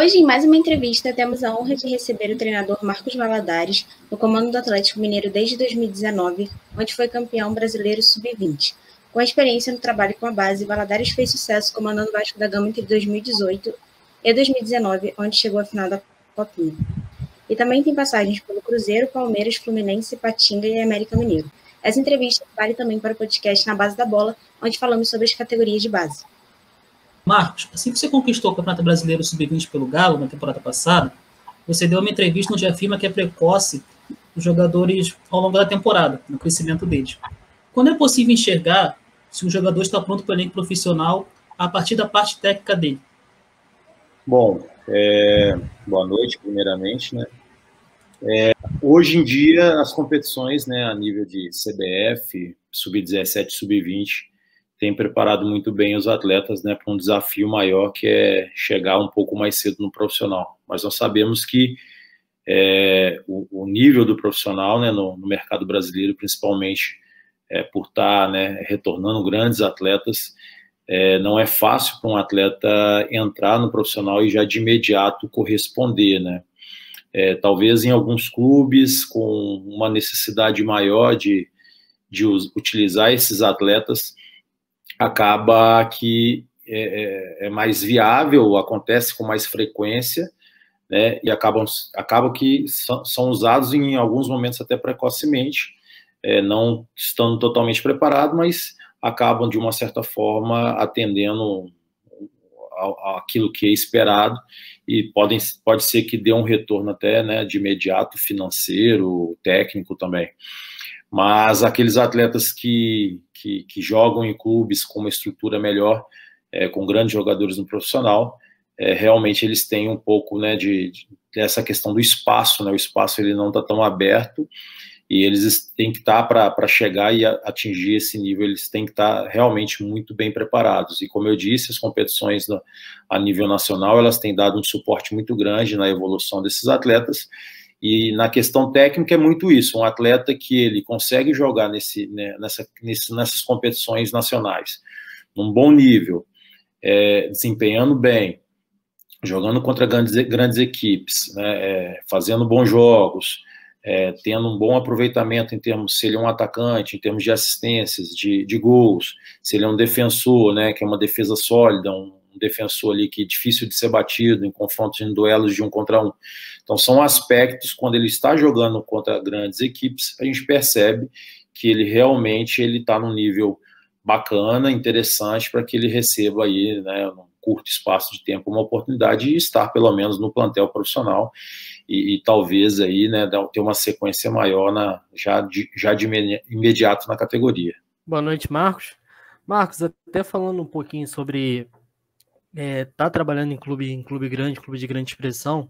Hoje, em mais uma entrevista, temos a honra de receber o treinador Marcos Valadares, no comando do Atlético Mineiro desde 2019, onde foi campeão brasileiro sub-20. Com a experiência no trabalho com a base, Valadares fez sucesso comandando o Vasco da Gama entre 2018 e 2019, onde chegou à final da Copinha. E também tem passagens pelo Cruzeiro, Palmeiras, Fluminense, Patinga e América Mineiro. Essa entrevista vale também para o podcast Na Base da Bola, onde falamos sobre as categorias de base. Marcos, assim que você conquistou o Campeonato Brasileiro Sub-20 pelo Galo na temporada passada, você deu uma entrevista onde afirma que é precoce os jogadores ao longo da temporada, no crescimento deles. Quando é possível enxergar se um jogador está pronto para o elenco profissional a partir da parte técnica dele? Bom, boa noite, primeiramente, né? Hoje em dia, as competições, né, a nível de CBF, Sub-17, Sub-20, tem preparado muito bem os atletas, né, para um desafio maior, que é chegar um pouco mais cedo no profissional. Mas nós sabemos que o nível do profissional, né, no mercado brasileiro, principalmente por estar, né, retornando grandes atletas, não é fácil para um atleta entrar no profissional e já de imediato corresponder, né? Talvez em alguns clubes com uma necessidade maior de utilizar esses atletas, acaba que é mais viável, acontece com mais frequência, né, e acaba que são usados em alguns momentos até precocemente, não estando totalmente preparados, mas acabam, de uma certa forma, atendendo aquilo que é esperado, e pode ser que dê um retorno até, né, de imediato, financeiro, técnico também. Mas aqueles atletas que jogam em clubes com uma estrutura melhor, com grandes jogadores no profissional, realmente eles têm um pouco, né, dessa questão do espaço, né? O espaço ele não está tão aberto, e eles têm que estar, para chegar e atingir esse nível, eles têm que estar realmente muito bem preparados. E como eu disse, as competições a nível nacional, elas têm dado um suporte muito grande na evolução desses atletas. E na questão técnica é muito isso, um atleta que ele consegue jogar nessas competições nacionais, num bom nível, desempenhando bem, jogando contra grandes equipes, né, fazendo bons jogos, tendo um bom aproveitamento em termos, se ele é um atacante, em termos de assistências, de gols, se ele é um defensor, né, que é uma defesa sólida, um defensor ali que é difícil de ser batido em confrontos, em duelos de 1 contra 1. Então são aspectos, quando ele está jogando contra grandes equipes, a gente percebe que ele realmente está num nível bacana, interessante, para que ele receba aí, né, num curto espaço de tempo, uma oportunidade de estar pelo menos no plantel profissional e talvez aí, né, ter uma sequência maior já de imediato na categoria. Boa noite, Marcos. Marcos, até falando um pouquinho sobre tá trabalhando em clube grande, clube de grande expressão,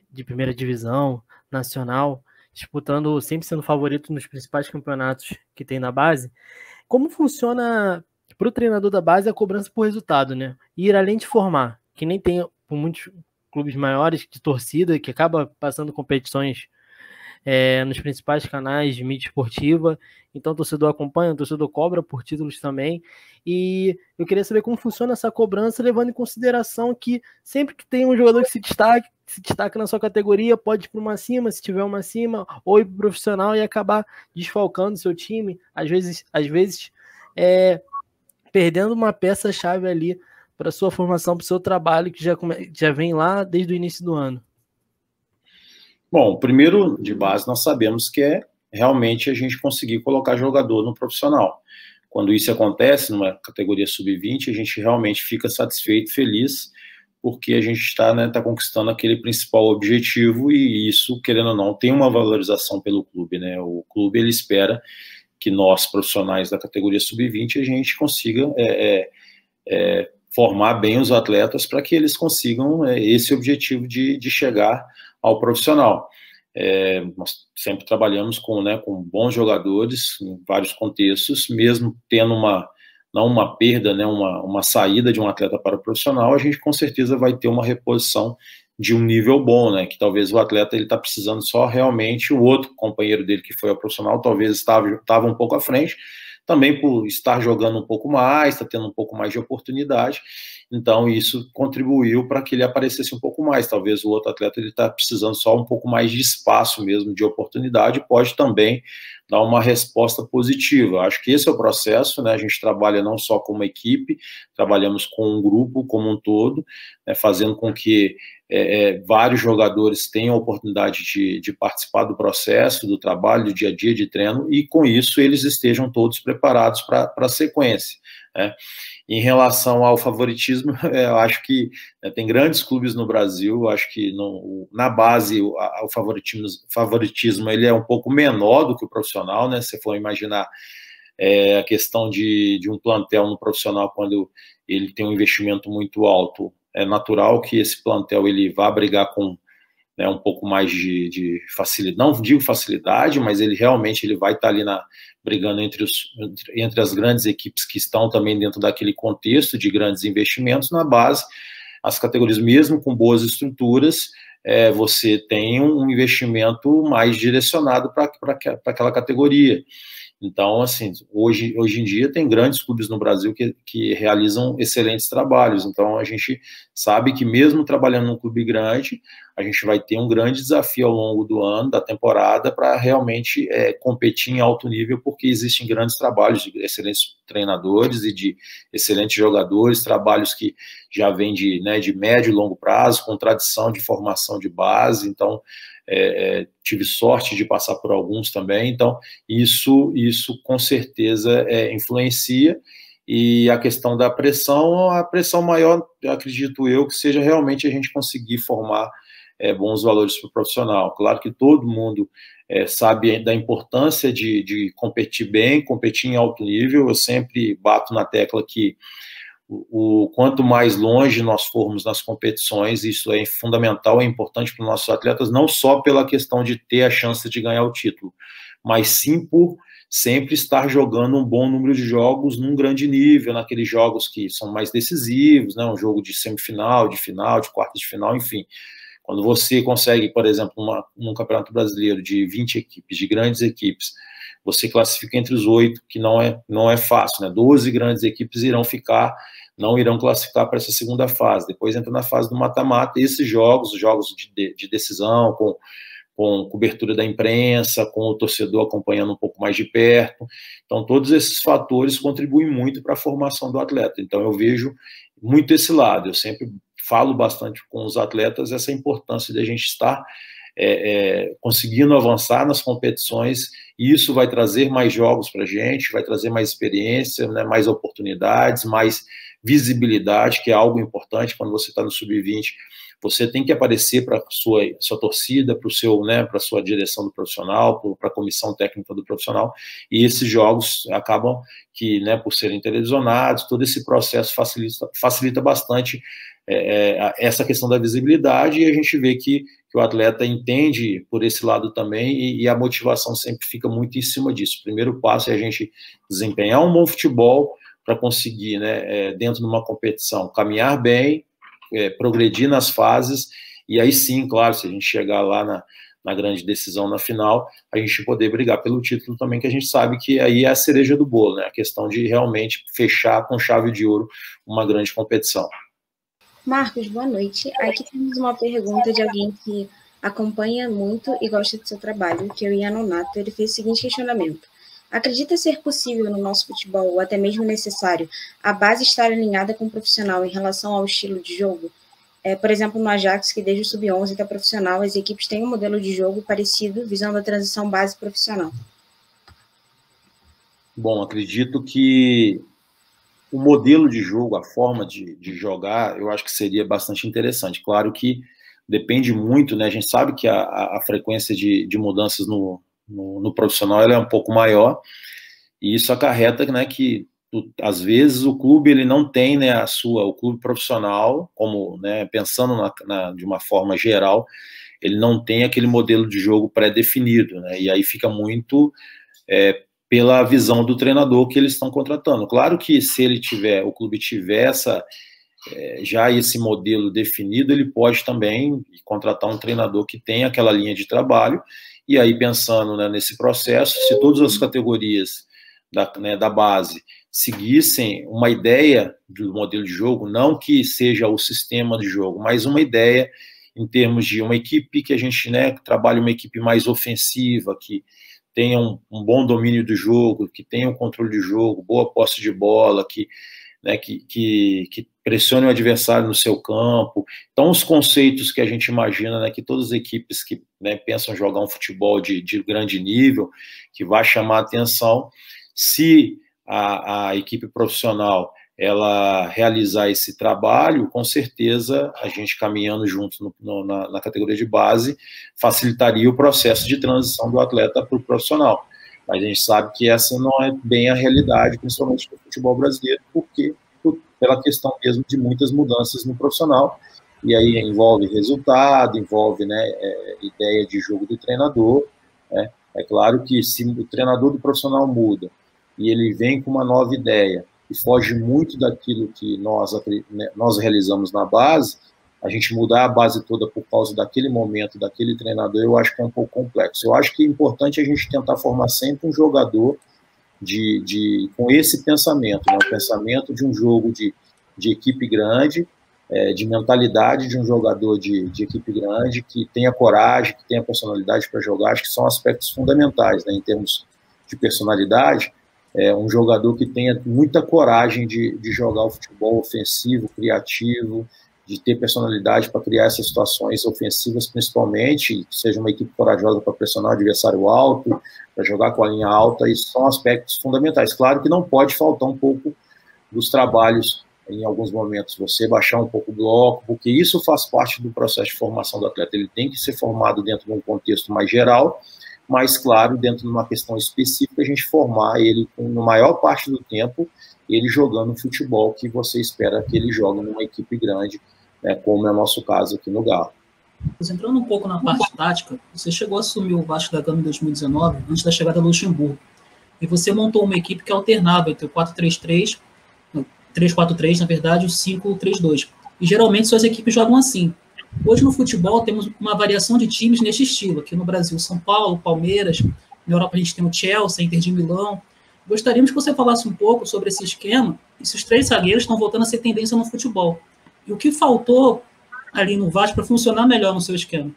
de primeira divisão, nacional, disputando, sempre sendo favorito nos principais campeonatos que tem na base. Como funciona para o treinador da base a cobrança por resultado, né? Ir além de formar, que nem tem por muitos clubes maiores de torcida, que acaba passando competições nos principais canais de mídia esportiva, então o torcedor acompanha, o torcedor cobra por títulos também, e eu queria saber como funciona essa cobrança, levando em consideração que sempre que tem um jogador que se destaca na sua categoria, pode ir para uma acima, se tiver uma acima, ou ir para o profissional e acabar desfalcando o seu time, às vezes perdendo uma peça-chave ali para a sua formação, para o seu trabalho, que já vem lá desde o início do ano. Bom, primeiro, de base, nós sabemos que é realmente a gente conseguir colocar jogador no profissional. Quando isso acontece numa categoria sub-20, a gente realmente fica satisfeito, feliz, porque a gente está conquistando aquele principal objetivo, e isso, querendo ou não, tem uma valorização pelo clube, né? O clube, ele espera que nós, profissionais da categoria sub-20, a gente consiga formar bem os atletas para que eles consigam esse objetivo de chegar ao profissional. Nós sempre trabalhamos com bons jogadores em vários contextos, mesmo tendo não uma perda, né, uma saída de um atleta para o profissional, a gente com certeza vai ter uma reposição de um nível bom, né, que talvez o atleta ele está precisando só realmente, o outro companheiro dele que foi ao profissional talvez estava um pouco à frente, também por estar jogando um pouco mais, está tendo um pouco mais de oportunidade, então isso contribuiu para que ele aparecesse um pouco mais. Talvez o outro atleta ele está precisando só um pouco mais de espaço mesmo, de oportunidade, pode também dar uma resposta positiva. Acho que esse é o processo, né? A gente trabalha não só como equipe, trabalhamos com um grupo como um todo, né? Fazendo com que vários jogadores tenham a oportunidade de participar do processo, do trabalho, do dia a dia de treino, e com isso eles estejam todos preparados para a sequência, né? Em relação ao favoritismo, eu acho que tem grandes clubes no Brasil, acho que na base o favoritismo ele é um pouco menor do que o profissional, né? Se for imaginar a questão de um plantel no profissional, quando ele tem um investimento muito alto, é natural que esse plantel ele vá brigar com, né, um pouco mais de facilidade, não digo facilidade, mas ele realmente ele vai estar ali brigando entre as grandes equipes que estão também dentro daquele contexto de grandes investimentos. Na base, as categorias, mesmo com boas estruturas, você tem um investimento mais direcionado para aquela categoria. Então, assim, hoje em dia tem grandes clubes no Brasil que realizam excelentes trabalhos. Então, a gente sabe que mesmo trabalhando num clube grande, a gente vai ter um grande desafio ao longo do ano, da temporada, para realmente competir em alto nível, porque existem grandes trabalhos de excelentes treinadores e de excelentes jogadores, trabalhos que já vêm de médio e longo prazo, com tradição de formação de base. Então, tive sorte de passar por alguns também, então isso com certeza influencia. E a questão da pressão, a pressão maior, acredito eu, que seja realmente a gente conseguir formar bons valores para o profissional. Claro que todo mundo sabe da importância de competir bem, competir em alto nível. Eu sempre bato na tecla que quanto mais longe nós formos nas competições, isso é fundamental, é importante para os nossos atletas, não só pela questão de ter a chance de ganhar o título, mas sim por sempre estar jogando um bom número de jogos num grande nível, naqueles jogos que são mais decisivos, né, um jogo de semifinal, de final, de quarta de final, enfim. Quando você consegue, por exemplo, num campeonato brasileiro de 20 equipes, de grandes equipes, você classifica entre os 8, que não é fácil, né? 12 grandes equipes não irão classificar para essa segunda fase. Depois entra na fase do mata-mata, e esses jogos, os jogos de decisão, com cobertura da imprensa, com o torcedor acompanhando um pouco mais de perto. Então, todos esses fatores contribuem muito para a formação do atleta. Então, eu vejo muito esse lado. Eu sempre falo bastante com os atletas essa importância de a gente estar conseguindo avançar nas competições, e isso vai trazer mais jogos para a gente, vai trazer mais experiência, né, mais oportunidades, mais visibilidade, que é algo importante quando você está no sub-20. Você tem que aparecer para a sua torcida, para a sua direção do profissional, para a comissão técnica do profissional, e esses jogos acabam que, né, por serem televisionados, todo esse processo facilita bastante essa questão da visibilidade, e a gente vê que o atleta entende por esse lado também, e a motivação sempre fica muito em cima disso. O primeiro passo é a gente desempenhar um bom futebol para conseguir, né, dentro de uma competição, caminhar bem, progredir nas fases, e aí sim, claro, se a gente chegar lá na grande decisão, na final, a gente poder brigar pelo título também, que a gente sabe que aí é a cereja do bolo, né, a questão de realmente fechar com chave de ouro uma grande competição. Marcos, boa noite. Aqui temos uma pergunta de alguém que acompanha muito e gosta do seu trabalho, que é o Ian Nonato. Ele fez o seguinte questionamento: acredita ser possível no nosso futebol, ou até mesmo necessário, a base estar alinhada com o profissional em relação ao estilo de jogo? Por exemplo, no Ajax, que desde o sub-11 até profissional, as equipes têm um modelo de jogo parecido, visando a transição base-profissional. Bom, acredito que o modelo de jogo, a forma de jogar, eu acho que seria bastante interessante. Claro que depende muito, né? A gente sabe que a frequência de mudanças no profissional ela é um pouco maior, e isso acarreta, né, que às vezes o clube ele não tem, né, o clube profissional, como, né, pensando de uma forma geral, ele não tem aquele modelo de jogo pré-definido, né? E aí fica muito pela visão do treinador que eles estão contratando. Claro que se o clube tiver já esse modelo definido, ele pode também contratar um treinador que tenha aquela linha de trabalho, e aí pensando, né, nesse processo, se todas as categorias da base seguissem uma ideia do modelo de jogo, não que seja o sistema de jogo, mas uma ideia em termos de uma equipe que a gente, né, trabalhe uma equipe mais ofensiva, que tenha um bom domínio do jogo, que tenha um controle de jogo, boa posse de bola, que pressione o adversário no seu campo. Então, os conceitos que a gente imagina, né, que todas as equipes que, né, pensam jogar um futebol de grande nível, que vai chamar a atenção, se a equipe profissional ela realizar esse trabalho, com certeza a gente caminhando junto na categoria de base facilitaria o processo de transição do atleta para o profissional. Mas a gente sabe que essa não é bem a realidade, principalmente no futebol brasileiro, pela questão mesmo de muitas mudanças no profissional, e aí envolve resultado, envolve, né, ideia de jogo do treinador, né? É claro que se o treinador do profissional muda e ele vem com uma nova ideia e foge muito daquilo que nós realizamos na base, a gente mudar a base toda por causa daquele momento, daquele treinador, eu acho que é um pouco complexo. Eu acho que é importante a gente tentar formar sempre um jogador com esse pensamento, né? O pensamento de um jogo de equipe grande, de mentalidade de um jogador de equipe grande, que tenha coragem, que tenha personalidade para jogar, acho que são aspectos fundamentais, né? Em termos de personalidade, um jogador que tenha muita coragem de jogar o futebol ofensivo, criativo, de ter personalidade para criar essas situações ofensivas, principalmente, que seja uma equipe corajosa para pressionar o adversário alto, para jogar com a linha alta, isso são aspectos fundamentais. Claro que não pode faltar um pouco dos trabalhos, em alguns momentos, você baixar um pouco o bloco, porque isso faz parte do processo de formação do atleta. Ele tem que ser formado dentro de um contexto mais geral, mas, claro, dentro de uma questão específica, a gente formar ele, na maior parte do tempo, ele jogando futebol que você espera que ele jogue numa equipe grande, né, como é o nosso caso aqui no Galo. Entrando um pouco na parte tática, você chegou a assumir o Vasco da Gama em 2019, antes da chegada do Luxemburgo, e você montou uma equipe que alternava entre o 4-3-3, 3-4-3, na verdade, o 5-3-2. E geralmente suas equipes jogam assim. Hoje no futebol temos uma variação de times neste estilo. Aqui no Brasil, São Paulo, Palmeiras. Na Europa a gente tem o Chelsea, Inter de Milão. Gostaríamos que você falasse um pouco sobre esse esquema e se os 3 zagueiros estão voltando a ser tendência no futebol. E o que faltou ali no Vasco para funcionar melhor no seu esquema?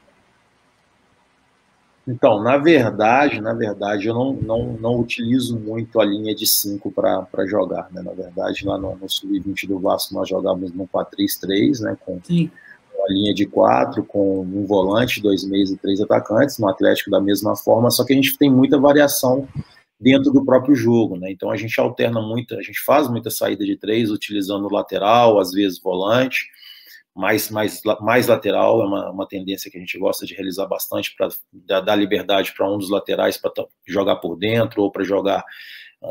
Então, na verdade, eu não utilizo muito a linha de 5 para jogar, né? Na verdade, lá no Sub-20 do Vasco, nós jogávamos no 4-3-3, né? Com a linha de 4, com um volante, 2 meias e 3 atacantes, no Atlético da mesma forma, só que a gente tem muita variação dentro do próprio jogo, né? Então a gente alterna muito, a gente faz muita saída de 3, utilizando o lateral, às vezes volante, mais lateral, é uma tendência que a gente gosta de realizar bastante, para dar liberdade para um dos laterais para jogar por dentro, ou para jogar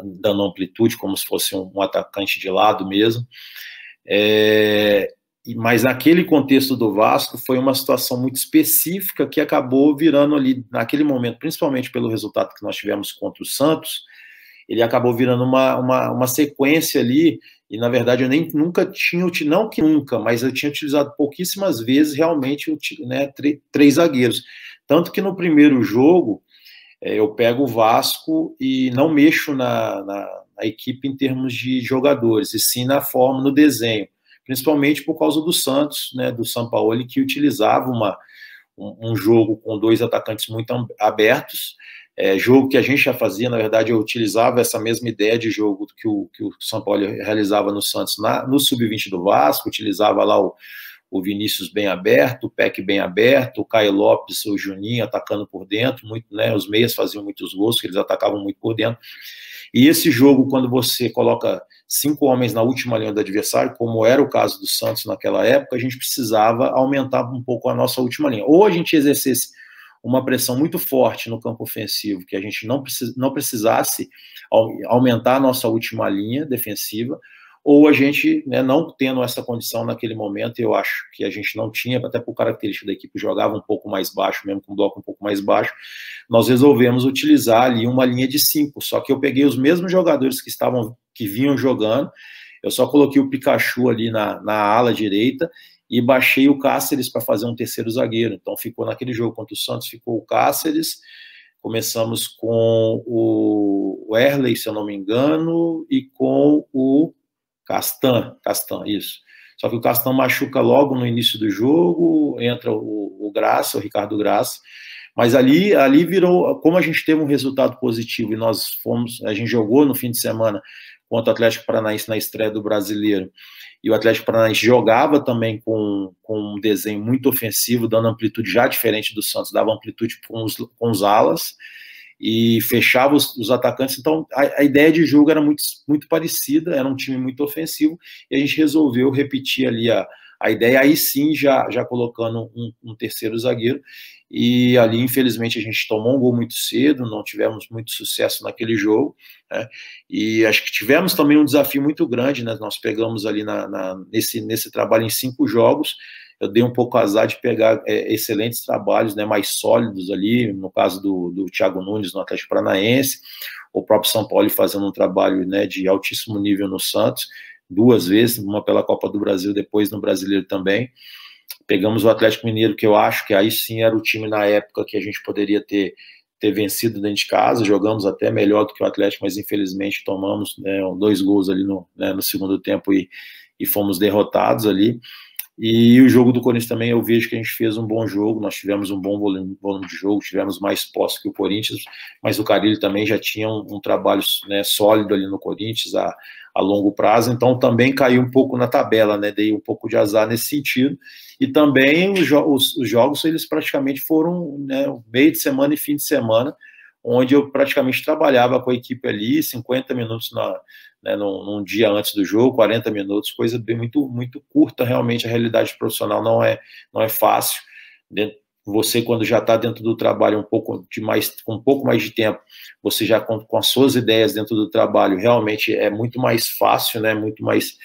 dando amplitude, como se fosse um atacante de lado mesmo. Mas naquele contexto do Vasco foi uma situação muito específica que acabou virando ali, naquele momento, principalmente pelo resultado que nós tivemos contra o Santos, ele acabou virando uma sequência ali, e na verdade eu nunca tinha, não que nunca, mas eu tinha utilizado pouquíssimas vezes realmente, né, 3 zagueiros. Tanto que no primeiro jogo eu pego o Vasco e não mexo na equipe em termos de jogadores, e sim na forma, no desenho, principalmente por causa do Santos, né, do Sampaoli, que utilizava um jogo com 2 atacantes muito abertos, jogo que a gente já fazia. Na verdade, eu utilizava essa mesma ideia de jogo que o Sampaoli realizava no Santos, no Sub-20 do Vasco, utilizava lá o Vinícius bem aberto, o Peck bem aberto, o Caio Lopes, o Juninho atacando por dentro, muito, né, os meias faziam muitos gols, que eles atacavam muito por dentro. E esse jogo, quando você coloca 5 homens na última linha do adversário, como era o caso do Santos naquela época, a gente precisava aumentar um pouco a nossa última linha. Ou a gente exercesse uma pressão muito forte no campo ofensivo, que a gente não precisasse aumentar a nossa última linha defensiva, ou a gente, né, não tendo essa condição naquele momento, eu acho que a gente não tinha, até por característica da equipe, jogava um pouco mais baixo, mesmo com um bloco um pouco mais baixo, nós resolvemos utilizar ali uma linha de 5, só que eu peguei os mesmos jogadores que vinham jogando, eu só coloquei o Pikachu ali na ala direita, e baixei o Cáceres para fazer um terceiro zagueiro. Então ficou naquele jogo contra o Santos, ficou o Cáceres, começamos com o o Erley, se eu não me engano, e com o Castan, isso. Só que o Castan machuca logo no início do jogo, entra o Graça, o Ricardo Graça, mas ali virou, como a gente teve um resultado positivo e a gente jogou no fim de semana contra o Atlético Paranaense na estreia do Brasileiro, e o Atlético Paranaense jogava também com um desenho muito ofensivo, dando amplitude já diferente do Santos, dava amplitude com os alas, e fechava os atacantes. Então a ideia de jogo era muito parecida, era um time muito ofensivo, e a gente resolveu repetir ali a ideia, aí sim já colocando um terceiro zagueiro, e ali infelizmente a gente tomou um gol muito cedo, não tivemos muito sucesso naquele jogo, né? E acho que tivemos também um desafio muito grande, né? Nós pegamos ali nesse trabalho em 5 jogos, eu dei um pouco azar de pegar excelentes trabalhos, né, mais sólidos ali, no caso do Thiago Nunes no Atlético Paranaense, o próprio São Paulo fazendo um trabalho, né, de altíssimo nível no Santos, 2 vezes, uma pela Copa do Brasil, depois no Brasileiro também. Pegamos o Atlético Mineiro, que eu acho que aí sim era o time na época que a gente poderia ter vencido dentro de casa, jogamos até melhor do que o Atlético, mas infelizmente tomamos, né, 2 gols ali no segundo tempo e fomos derrotados ali. E o jogo do Corinthians também, eu vejo que a gente fez um bom jogo, nós tivemos um bom volume de jogo, tivemos mais posse que o Corinthians, mas o Carille também já tinha um trabalho, né, sólido ali no Corinthians a longo prazo, então também caiu um pouco na tabela, né, dei um pouco de azar nesse sentido, e também os jogos, eles praticamente foram, né, meio de semana e fim de semana, onde eu praticamente trabalhava com a equipe ali, 50 minutos num dia antes do jogo, 40 minutos, coisa bem muito curta. Realmente a realidade profissional não é fácil. Você, quando já está dentro do trabalho com um pouco mais de tempo, você já com as suas ideias dentro do trabalho, realmente é muito mais fácil, né? Muito mais,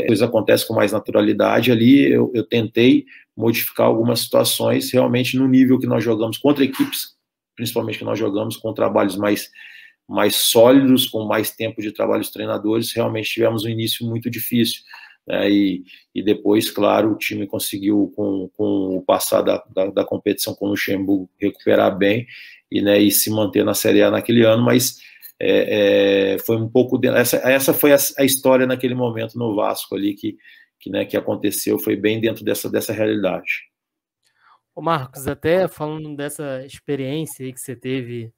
coisa acontece com mais naturalidade. Ali eu tentei modificar algumas situações, realmente no nível que nós jogamos contra equipes, principalmente que nós jogamos com trabalhos mais sólidos, com mais tempo de trabalho dos treinadores, realmente tivemos um início muito difícil, né? E depois, claro, o time conseguiu, com o passar da competição com o Luxemburgo, recuperar bem e se manter na Série A naquele ano, mas foi um pouco... Essa foi a história naquele momento no Vasco ali, que aconteceu, foi bem dentro dessa realidade. Ô Marcos, até falando dessa experiência aí que você teve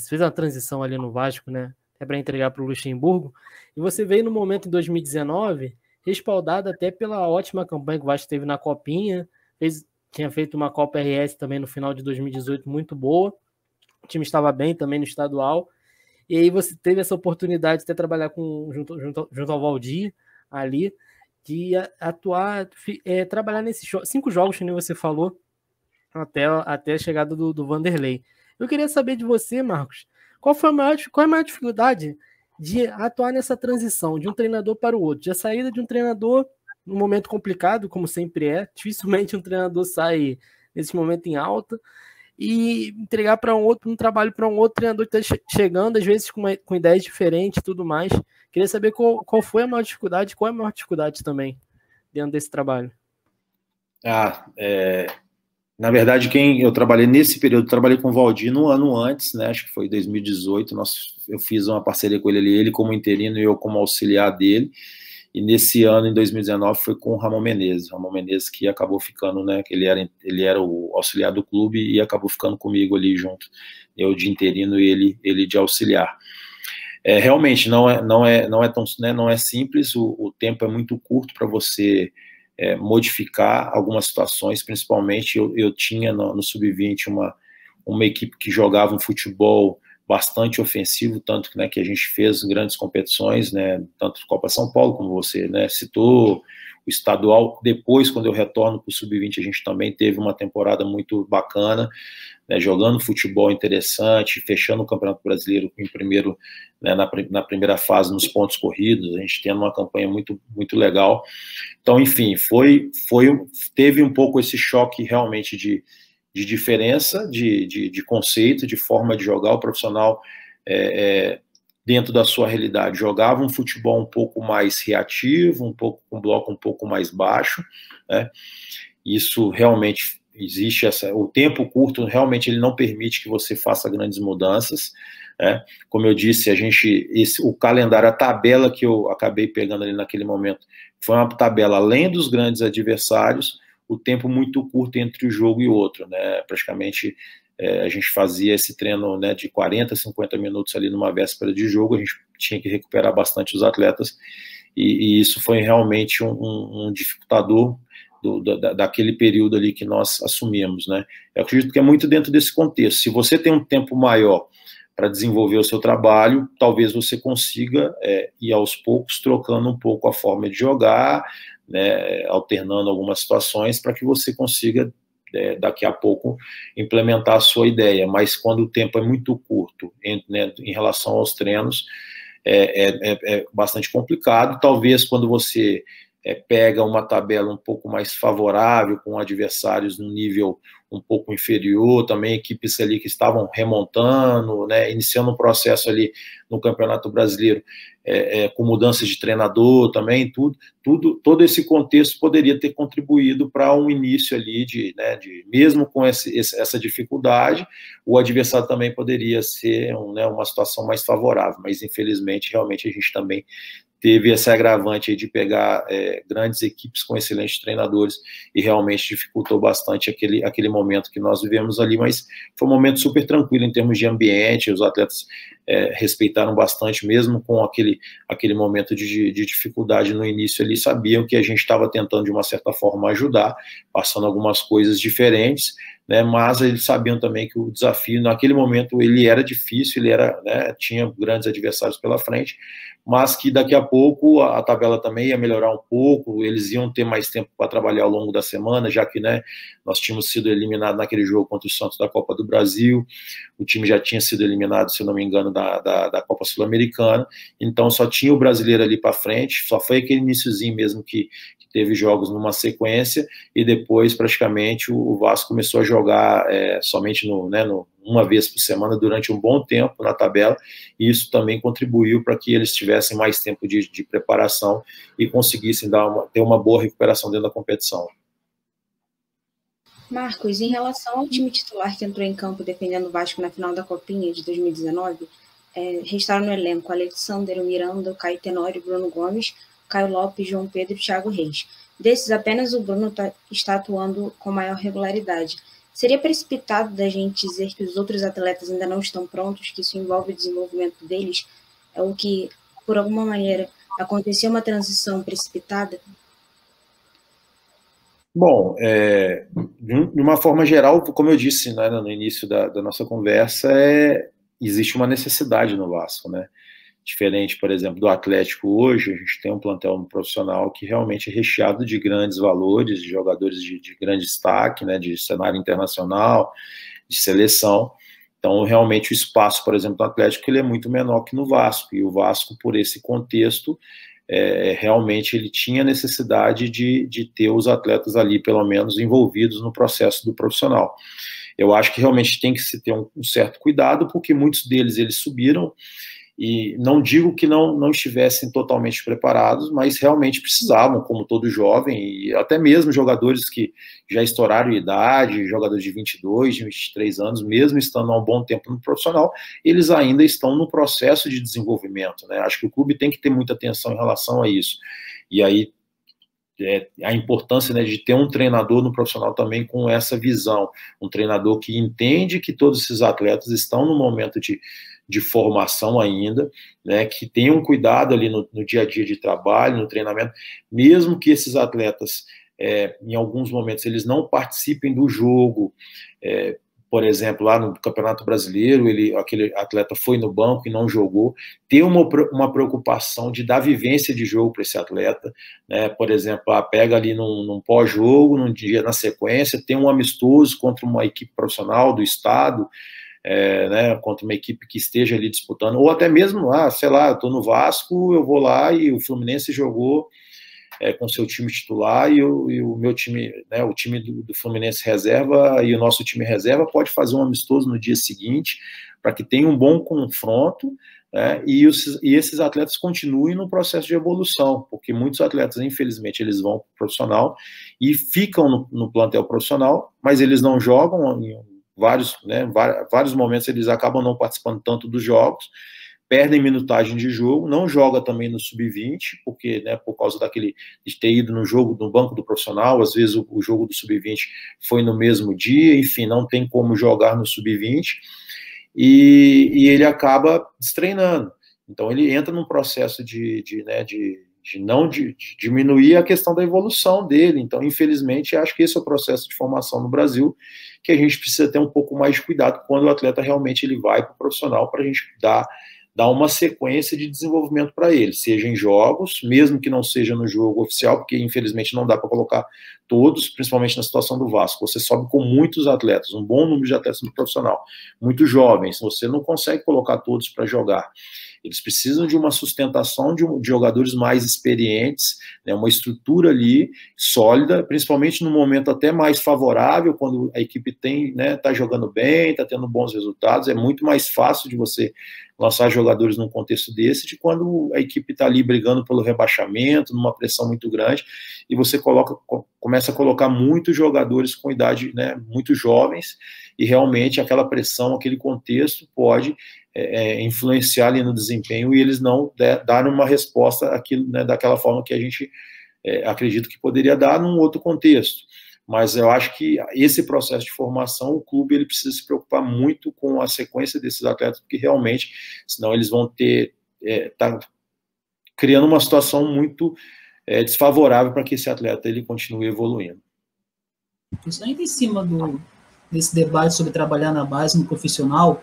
fez uma transição ali no Vasco, né? É para entregar para o Luxemburgo. E você veio no momento em 2019, respaldado até pela ótima campanha que o Vasco teve na Copinha. Tinha feito uma Copa RS também no final de 2018, muito boa. O time estava bem também no estadual. E aí você teve essa oportunidade de até trabalhar junto ao Valdir ali, de atuar, trabalhar nesses 5 jogos que nem você falou, até a chegada do Vanderlei. Eu queria saber de você, Marcos, qual é a maior dificuldade de atuar nessa transição de um treinador para o outro, de a saída de um treinador num momento complicado, como sempre dificilmente um treinador sai nesse momento em alta, e entregar para um trabalho para um outro treinador que está chegando, às vezes com ideias diferentes e tudo mais. Queria saber qual foi a maior dificuldade, qual é a maior dificuldade também dentro desse trabalho. Na verdade, eu trabalhei nesse período, trabalhei com o Valdir no ano antes, né? Acho que foi 2018. Eu fiz uma parceria com ele como interino e eu como auxiliar dele. E nesse ano, em 2019, foi com o Ramon Menezes, que acabou ficando, né? Que ele era o auxiliar do clube e acabou ficando comigo ali junto, eu de interino e ele de auxiliar. Realmente não é simples. O tempo é muito curto para você modificar algumas situações, principalmente eu tinha no Sub-20 uma equipe que jogava um futebol bastante ofensivo, tanto que a gente fez grandes competições, né, tanto Copa São Paulo, como você, né, citou, o estadual. Depois, quando eu retorno para o Sub-20, a gente também teve uma temporada muito bacana, né, jogando futebol interessante, fechando o Campeonato Brasileiro em primeiro, né, na primeira fase, nos pontos corridos, a gente tendo uma campanha muito, muito legal. Então, enfim, teve um pouco esse choque realmente de diferença, de conceito, de forma de jogar. O profissional, dentro da sua realidade, jogava um futebol um pouco mais reativo, com um bloco um pouco mais baixo, né? Isso realmente existe o tempo curto, realmente ele não permite que você faça grandes mudanças, né? Como eu disse, o calendário, a tabela que eu acabei pegando ali naquele momento, foi uma tabela além dos grandes adversários, o tempo muito curto entre um jogo e outro, né? Praticamente a gente fazia esse treino, né, de 40, 50 minutos ali numa véspera de jogo, a gente tinha que recuperar bastante os atletas, e isso foi realmente um dificultador daquele período ali que nós assumimos, né? Eu acredito que é muito dentro desse contexto. Se você tem um tempo maior para desenvolver o seu trabalho, talvez você consiga ir aos poucos trocando um pouco a forma de jogar, né, alternando algumas situações para que você consiga daqui a pouco implementar a sua ideia. Mas quando o tempo é muito curto em relação aos treinos, é bastante complicado. Talvez quando você pega uma tabela um pouco mais favorável, com adversários no nível um pouco inferior, também equipes ali que estavam remontando, né, iniciando um processo ali no Campeonato Brasileiro, com mudanças de treinador também, todo esse contexto poderia ter contribuído para um início ali mesmo com essa dificuldade, o adversário também poderia ser uma situação mais favorável, mas infelizmente realmente a gente também teve esse agravante aí de pegar grandes equipes com excelentes treinadores e realmente dificultou bastante aquele momento que nós vivemos ali, mas foi um momento super tranquilo em termos de ambiente, os atletas respeitaram bastante, mesmo com aquele momento de dificuldade no início ali, sabiam que a gente estava tentando de uma certa forma ajudar, passando algumas coisas diferentes, né, mas eles sabiam também que o desafio naquele momento ele era difícil, tinha grandes adversários pela frente, mas que daqui a pouco a tabela também ia melhorar um pouco, eles iam ter mais tempo para trabalhar ao longo da semana, já que nós tínhamos sido eliminados naquele jogo contra o Santos da Copa do Brasil, o time já tinha sido eliminado, se eu não me engano, da Copa Sul-Americana, então só tinha o brasileiro ali para frente, só foi aquele iniciozinho mesmo que teve jogos numa sequência, e depois praticamente o Vasco começou a jogar somente uma vez por semana durante um bom tempo na tabela, e isso também contribuiu para que eles tivessem mais tempo de preparação e conseguissem ter uma boa recuperação dentro da competição. Marcos, em relação ao time titular que entrou em campo defendendo o Vasco na final da Copinha de 2019, restaram no elenco Alexander, Miranda, Caio Tenório, Bruno Gomes, Caio Lopes, João Pedro e Thiago Reis. Desses, apenas o Bruno está atuando com maior regularidade. Seria precipitado da gente dizer que os outros atletas ainda não estão prontos, que isso envolve o desenvolvimento deles, ou que, por alguma maneira, aconteceu uma transição precipitada? Bom, de uma forma geral, como eu disse no início da nossa conversa, existe uma necessidade no Vasco, né? Diferente, por exemplo, do Atlético hoje, a gente tem um plantel profissional que realmente é recheado de grandes valores, de jogadores de grande destaque, né, de cenário internacional, de seleção. Então, realmente, o espaço, por exemplo, do Atlético ele é muito menor que no Vasco, e o Vasco, por esse contexto, realmente ele tinha necessidade de ter os atletas ali, pelo menos, envolvidos no processo do profissional. Eu acho que realmente tem que se ter um certo cuidado, porque muitos deles eles subiram, e não digo que não estivessem totalmente preparados, mas realmente precisavam, como todo jovem, e até mesmo jogadores que já estouraram idade, jogadores de 22, de 23 anos, mesmo estando há um bom tempo no profissional, eles ainda estão no processo de desenvolvimento, né? Acho que o clube tem que ter muita atenção em relação a isso. E aí, a importância, né, de ter um treinador no profissional também com essa visão, um treinador que entende que todos esses atletas estão no momento de formação ainda, né, que tenham um cuidado ali no dia a dia de trabalho, no treinamento, mesmo que esses atletas, em alguns momentos, eles não participem do jogo, por exemplo, lá no Campeonato Brasileiro, aquele atleta foi no banco e não jogou, ter uma preocupação de dar vivência de jogo para esse atleta, né? Por exemplo, pega ali num pós-jogo, num dia na sequência, tem um amistoso contra uma equipe profissional do estado, né, contra uma equipe que esteja ali disputando, ou até mesmo, sei lá, eu estou no Vasco, eu vou lá e o Fluminense jogou com seu time titular e o meu time, né, o time do Fluminense reserva e o nosso time reserva pode fazer um amistoso no dia seguinte para que tenha um bom confronto, né, e esses atletas continuem no processo de evolução, porque muitos atletas, infelizmente, eles vão para o profissional e ficam no plantel profissional, mas eles não jogam em vários momentos, eles acabam não participando tanto dos jogos, perdem minutagem de jogo, não joga também no sub-20, porque, né, por causa de ter ido no banco do profissional, às vezes o jogo do sub-20 foi no mesmo dia, enfim, não tem como jogar no sub-20, e ele acaba destreinando. Então ele entra num processo de diminuir a questão da evolução dele. Então, infelizmente, acho que esse é o processo de formação no Brasil, que a gente precisa ter um pouco mais de cuidado quando o atleta realmente ele vai para o profissional, para a gente dar uma sequência de desenvolvimento para ele, seja em jogos, mesmo que não seja no jogo oficial, porque infelizmente não dá para colocar todos, principalmente na situação do Vasco. Você sobe com muitos atletas, um bom número de atletas no profissional, muito jovens, você não consegue colocar todos para jogar. Eles precisam de uma sustentação de jogadores mais experientes, né, uma estrutura ali sólida, principalmente no momento até mais favorável, quando a equipe tá jogando bem, está tendo bons resultados. É muito mais fácil de você lançar jogadores num contexto desse, de quando a equipe está ali brigando pelo rebaixamento, numa pressão muito grande, e você começa a colocar muitos jogadores com idade, né, muito jovens, e realmente aquela pressão, aquele contexto pode influenciar ali no desempenho, e eles não darem uma resposta àquilo, né, daquela forma que a gente acredita que poderia dar num outro contexto. Mas eu acho que esse processo de formação, o clube ele precisa se preocupar muito com a sequência desses atletas, porque realmente, senão eles vão tá criando uma situação muito desfavorável para que esse atleta ele continue evoluindo. Ainda em cima desse debate sobre trabalhar na base, no profissional,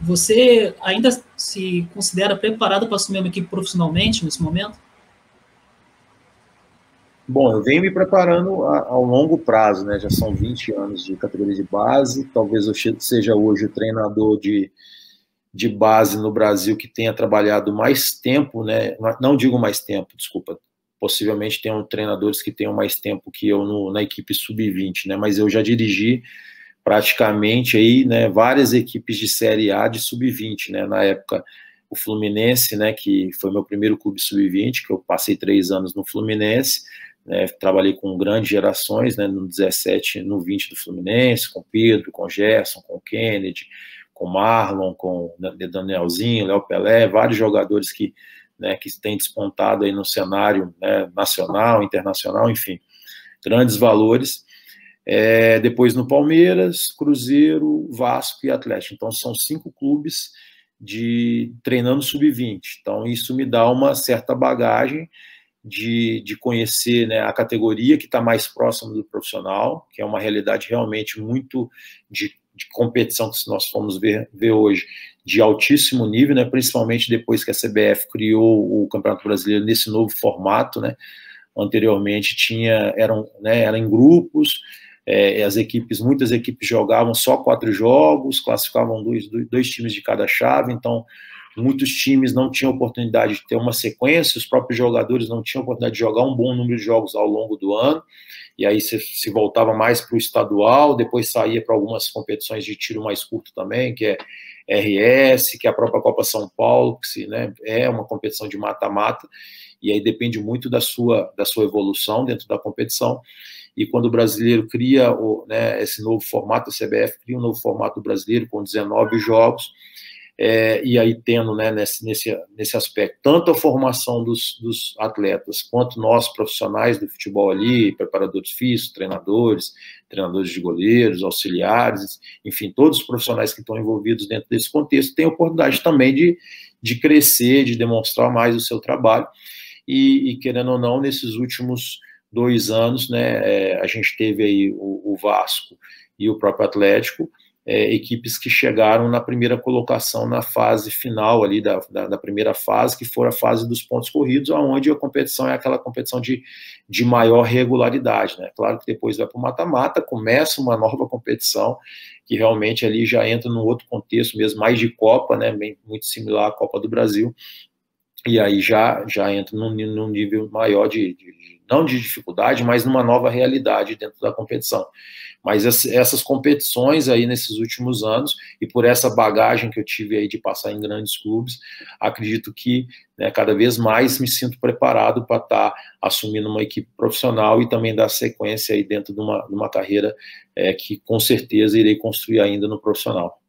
você ainda se considera preparado para assumir uma equipe profissionalmente nesse momento? Bom, eu venho me preparando ao longo prazo, né? Já são 20 anos de categoria de base, talvez eu seja hoje o treinador de base no Brasil que tenha trabalhado mais tempo, né? Não digo mais tempo, desculpa, possivelmente tenham treinadores que tenham mais tempo que eu na equipe sub-20, né? Mas eu já dirigi praticamente aí, né, várias equipes de Série A de sub-20, né? Na época, o Fluminense, né, que foi meu primeiro clube sub-20, que eu passei 3 anos no Fluminense, né, trabalhei com grandes gerações, né, no 17, no 20 do Fluminense, com Pedro, com Gerson, com Kennedy, com Marlon, com Danielzinho, Léo Pelé, vários jogadores que têm despontado aí no cenário, né, nacional, internacional, enfim, grandes valores. Depois no Palmeiras, Cruzeiro, Vasco e Atlético. Então são 5 clubes treinando sub-20. Então isso me dá uma certa bagagem de conhecer, né, a categoria que está mais próxima do profissional, que é uma realidade realmente muito de competição que se nós formos ver hoje, de altíssimo nível, né, principalmente depois que a CBF criou o Campeonato Brasileiro nesse novo formato, né. Anteriormente era em grupos, muitas equipes jogavam só 4 jogos, classificavam dois times de cada chave, então muitos times não tinham oportunidade de ter uma sequência, os próprios jogadores não tinham oportunidade de jogar um bom número de jogos ao longo do ano, e aí se voltava mais para o estadual, depois saía para algumas competições de tiro mais curto também, que é RS, que é a própria Copa São Paulo, que é uma competição de mata-mata, e aí depende muito da sua evolução dentro da competição. E quando o brasileiro cria esse novo formato, a CBF cria um novo formato brasileiro com 19 jogos, e aí tendo, né, nesse aspecto, tanto a formação dos atletas, quanto nós profissionais do futebol ali, preparadores físicos, treinadores de goleiros, auxiliares, enfim, todos os profissionais que estão envolvidos dentro desse contexto têm a oportunidade também de crescer, de demonstrar mais o seu trabalho, e querendo ou não, nesses últimos 2 anos, né, a gente teve aí o Vasco e o próprio Atlético, equipes que chegaram na primeira colocação na fase final ali da primeira fase, que foi a fase dos pontos corridos, onde a competição é aquela competição de maior regularidade, né? Claro que depois vai para o mata-mata, começa uma nova competição, que realmente ali já entra num outro contexto mesmo, mais de Copa, né? Muito similar à Copa do Brasil, e aí já entra num nível maior não de dificuldade, mas numa nova realidade dentro da competição. Mas essas competições aí nesses últimos anos, e por essa bagagem que eu tive aí de passar em grandes clubes, acredito que, né, cada vez mais me sinto preparado para estar assumindo uma equipe profissional e também dar sequência aí dentro de uma carreira que com certeza irei construir ainda no profissional.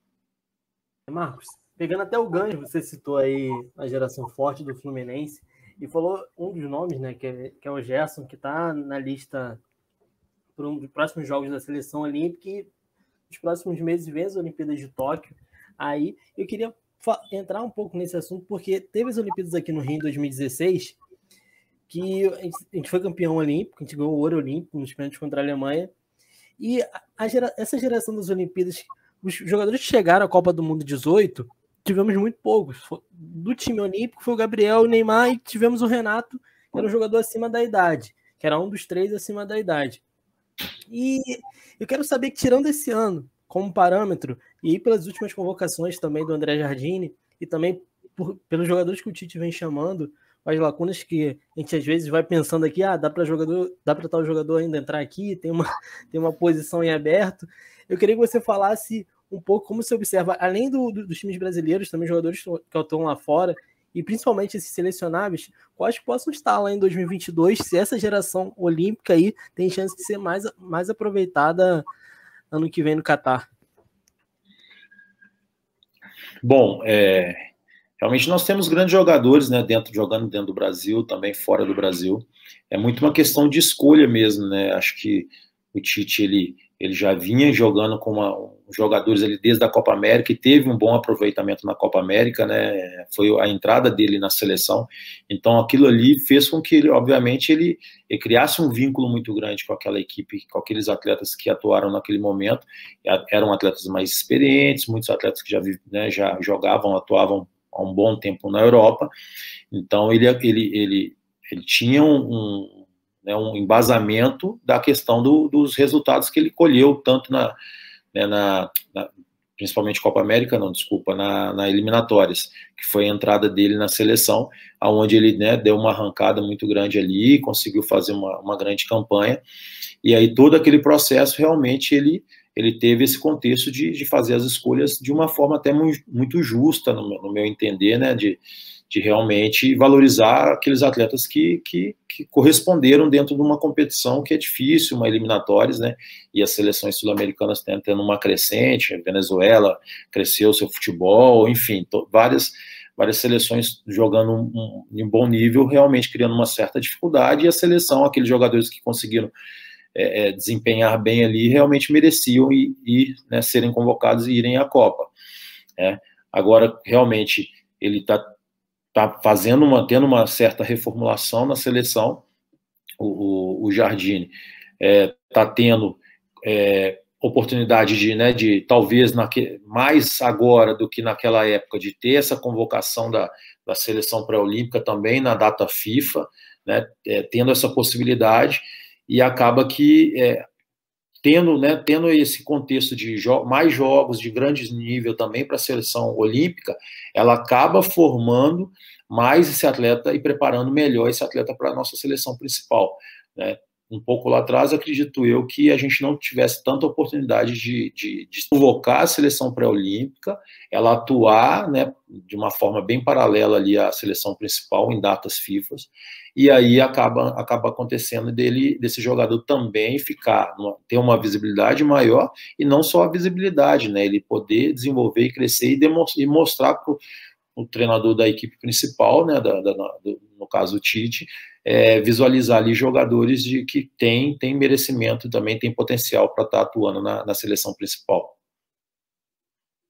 Marcos, pegando até o gancho, você citou aí a geração forte do Fluminense e falou um dos nomes, né, que é o Gerson, que está na lista para um dos próximos Jogos da Seleção Olímpica e nos próximos meses vem as Olimpíadas de Tóquio. Aí eu queria entrar um pouco nesse assunto, porque teve as Olimpíadas aqui no Rio em 2016, que a gente foi campeão olímpico, a gente ganhou o ouro olímpico nos pênaltis contra a Alemanha, e essa geração das Olimpíadas, os jogadores que chegaram à Copa do Mundo 18, tivemos muito poucos. Do time olímpico foi o Gabriel, o Neymar, e tivemos o Renato, que era um jogador acima da idade, que era um dos 3 acima da idade. E eu quero saber que, tirando esse ano como parâmetro, e aí pelas últimas convocações também do André Jardine, e também pelos jogadores que o Tite vem chamando, as lacunas que a gente às vezes vai pensando aqui, dá para tal jogador ainda entrar aqui, tem uma posição em aberto. Eu queria que você falasse um pouco como você observa, além dos times brasileiros, também jogadores que atuam lá fora, e principalmente esses selecionáveis, quais possam estar lá em 2022, se essa geração olímpica aí tem chance de ser mais aproveitada ano que vem no Catar. Bom, realmente nós temos grandes jogadores, né, jogando dentro do Brasil, também fora do Brasil. É muito uma questão de escolha mesmo, né? Acho que o Tite, ele já vinha jogando com jogadores ali desde a Copa América e teve um bom aproveitamento na Copa América, né? Foi a entrada dele na seleção. Então aquilo ali fez com que, obviamente, ele criasse um vínculo muito grande com aquela equipe, com aqueles atletas que atuaram naquele momento. Eram atletas mais experientes, muitos atletas que já jogavam, atuavam há um bom tempo na Europa. Então ele tinha um embasamento da questão dos resultados que ele colheu, tanto principalmente Copa América, na eliminatórias, que foi a entrada dele na seleção, onde ele, né, deu uma arrancada muito grande ali, conseguiu fazer uma grande campanha, e aí todo aquele processo realmente ele teve esse contexto de fazer as escolhas de uma forma até muito justa, no meu entender, né, de realmente valorizar aqueles atletas que corresponderam dentro de uma competição que é difícil, uma eliminatórias, né? E as seleções sul-americanas tendo uma crescente, a Venezuela cresceu seu futebol, enfim, várias seleções jogando em um bom nível, realmente criando uma certa dificuldade, e a seleção, aqueles jogadores que conseguiram desempenhar bem ali, realmente mereciam né, serem convocados e irem à Copa. Agora, realmente, ele está tendo uma certa reformulação na seleção. O Jardine está tendo oportunidade de talvez mais agora do que naquela época, de ter essa convocação da seleção pré-olímpica também na data FIFA, né, tendo essa possibilidade, e acaba que tendo esse contexto de mais jogos de grande nível também para a seleção olímpica, ela acaba formando mais esse atleta e preparando melhor esse atleta para a nossa seleção principal, né? Um pouco lá atrás, acredito eu, que a gente não tivesse tanta oportunidade de convocar a seleção pré-olímpica, ela atuar, né, de uma forma bem paralela ali à seleção principal em datas FIFA, e aí acaba acontecendo desse jogador também ter uma visibilidade maior, e não só a visibilidade, né, ele poder desenvolver e crescer e mostrar para o treinador da equipe principal, né, no caso o Tite, visualizar ali jogadores que têm merecimento, também tem potencial para estar atuando na seleção principal.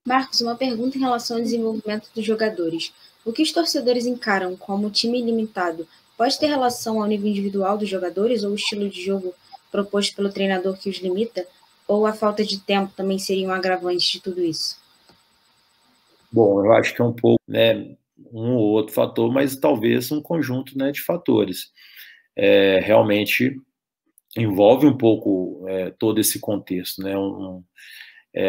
Marcos, uma pergunta em relação ao desenvolvimento dos jogadores. O que os torcedores encaram como time ilimitado pode ter relação ao nível individual dos jogadores ou o estilo de jogo proposto pelo treinador que os limita? Ou a falta de tempo também seria um agravante de tudo isso? Bom, eu acho que é um pouco, né, um ou outro fator, mas talvez um conjunto, né, de fatores. Realmente envolve um pouco todo esse contexto, né?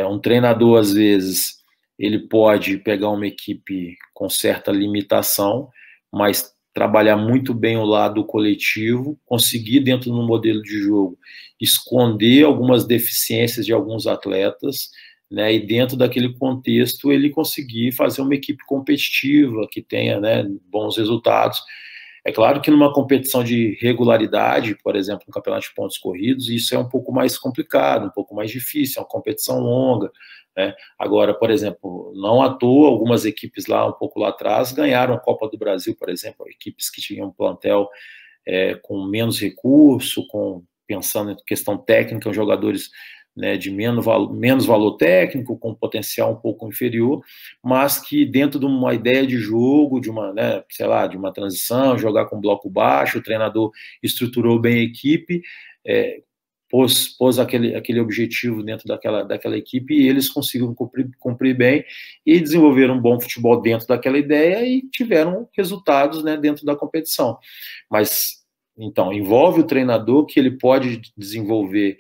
Um treinador, às vezes, ele pode pegar uma equipe com certa limitação, mas trabalhar muito bem o lado coletivo, conseguir dentro do modelo de jogo esconder algumas deficiências de alguns atletas, né, e dentro daquele contexto ele conseguir fazer uma equipe competitiva que tenha, né, bons resultados. É claro que numa competição de regularidade, por exemplo, no campeonato de pontos corridos, isso é um pouco mais complicado, um pouco mais difícil, é uma competição longa, né? Agora, por exemplo, não à toa, algumas equipes lá, um pouco lá atrás, ganharam a Copa do Brasil, por exemplo, equipes que tinham um plantel com menos recurso, pensando em questão técnica, jogadores, né, de menos valor técnico, com potencial um pouco inferior, mas que dentro de uma ideia de jogo, de uma, né, sei lá, de uma transição, jogar com bloco baixo, o treinador estruturou bem a equipe, pôs aquele objetivo dentro daquela equipe e eles conseguiram cumprir bem e desenvolveram um bom futebol dentro daquela ideia e tiveram resultados, né, dentro da competição. Mas, então, envolve o treinador, que ele pode desenvolver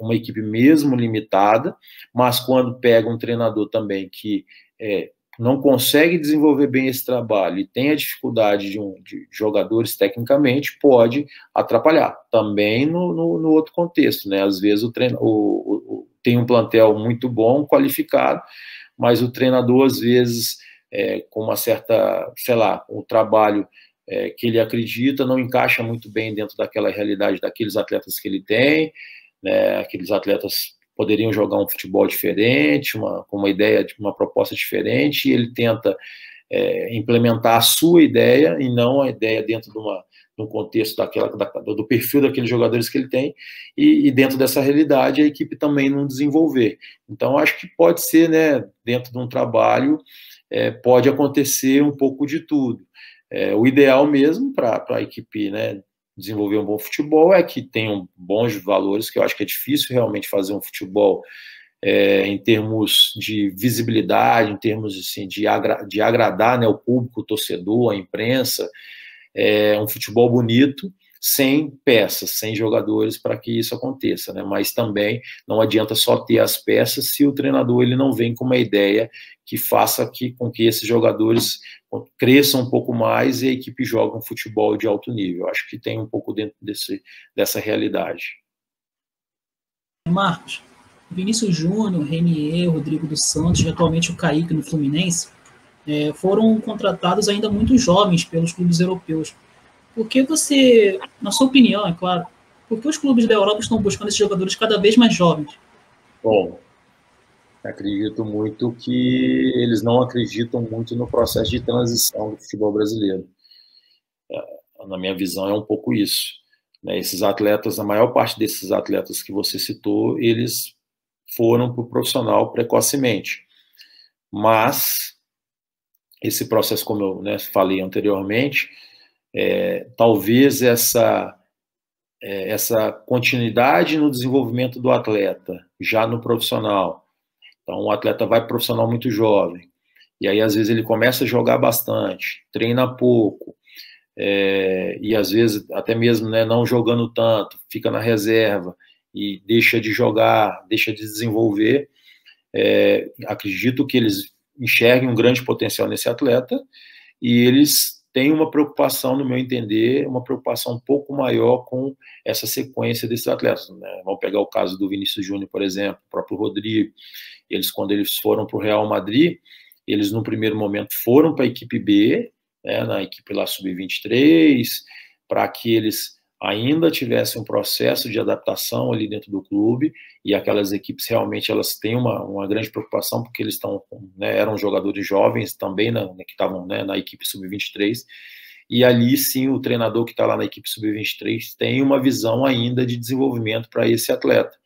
uma equipe mesmo limitada, mas quando pega um treinador também que não consegue desenvolver bem esse trabalho e tem a dificuldade de jogadores tecnicamente, pode atrapalhar. Também no outro contexto, né? Às vezes tem um plantel muito bom, qualificado, mas o treinador, às vezes, com uma certa, sei lá, o trabalho que ele acredita não encaixa muito bem dentro daquela realidade daqueles atletas que ele tem, né? Aqueles atletas poderiam jogar um futebol diferente, com uma ideia, de uma proposta diferente, e ele tenta implementar a sua ideia e não a ideia dentro de um contexto do perfil daqueles jogadores que ele tem, e dentro dessa realidade a equipe também não desenvolver. Então, acho que pode ser, né, dentro de um trabalho, pode acontecer um pouco de tudo. O ideal mesmo para a equipe, né, desenvolver um bom futebol é que tenham bons valores, que eu acho que é difícil realmente fazer um futebol em termos de visibilidade, em termos assim, de agradar, né, o público, o torcedor, a imprensa, um futebol bonito, sem peças, sem jogadores para que isso aconteça, né? Mas também não adianta só ter as peças se o treinador ele não vem com uma ideia que faça com que esses jogadores cresçam um pouco mais e a equipe jogue um futebol de alto nível. Acho que tem um pouco dentro dessa realidade. Marcos, Vinícius Júnior, Renier, Rodrigo dos Santos e atualmente o Kaique no Fluminense foram contratados ainda muito jovens pelos clubes europeus. Por que você, na sua opinião, é claro, por que os clubes da Europa estão buscando esses jogadores cada vez mais jovens? Bom, acredito muito que eles não acreditam muito no processo de transição do futebol brasileiro. Na minha visão, é um pouco isso. Esses atletas, a maior parte desses atletas que você citou, eles foram para o profissional precocemente. Mas esse processo, como eu, né, falei anteriormente, talvez essa continuidade no desenvolvimento do atleta, já no profissional. Então, o atleta vai para o profissional muito jovem, e aí, às vezes, ele começa a jogar bastante, treina pouco, e, às vezes, até mesmo, né, não jogando tanto, fica na reserva, e deixa de jogar, deixa de desenvolver. Acredito que eles enxerguem um grande potencial nesse atleta, e eles tem uma preocupação, no meu entender, uma preocupação um pouco maior com essa sequência desses atletas, né? Vamos pegar o caso do Vinícius Júnior, por exemplo, o próprio Rodrigo. Quando eles foram para o Real Madrid, eles, no primeiro momento, foram para a equipe B, né, na equipe lá sub-23, para que eles ainda tivessem um processo de adaptação ali dentro do clube, e aquelas equipes realmente elas têm uma grande preocupação, porque eles eram jogadores jovens também, que estavam, né, na equipe sub-23, e ali sim o treinador que está lá na equipe sub-23 tem uma visão ainda de desenvolvimento para esse atleta.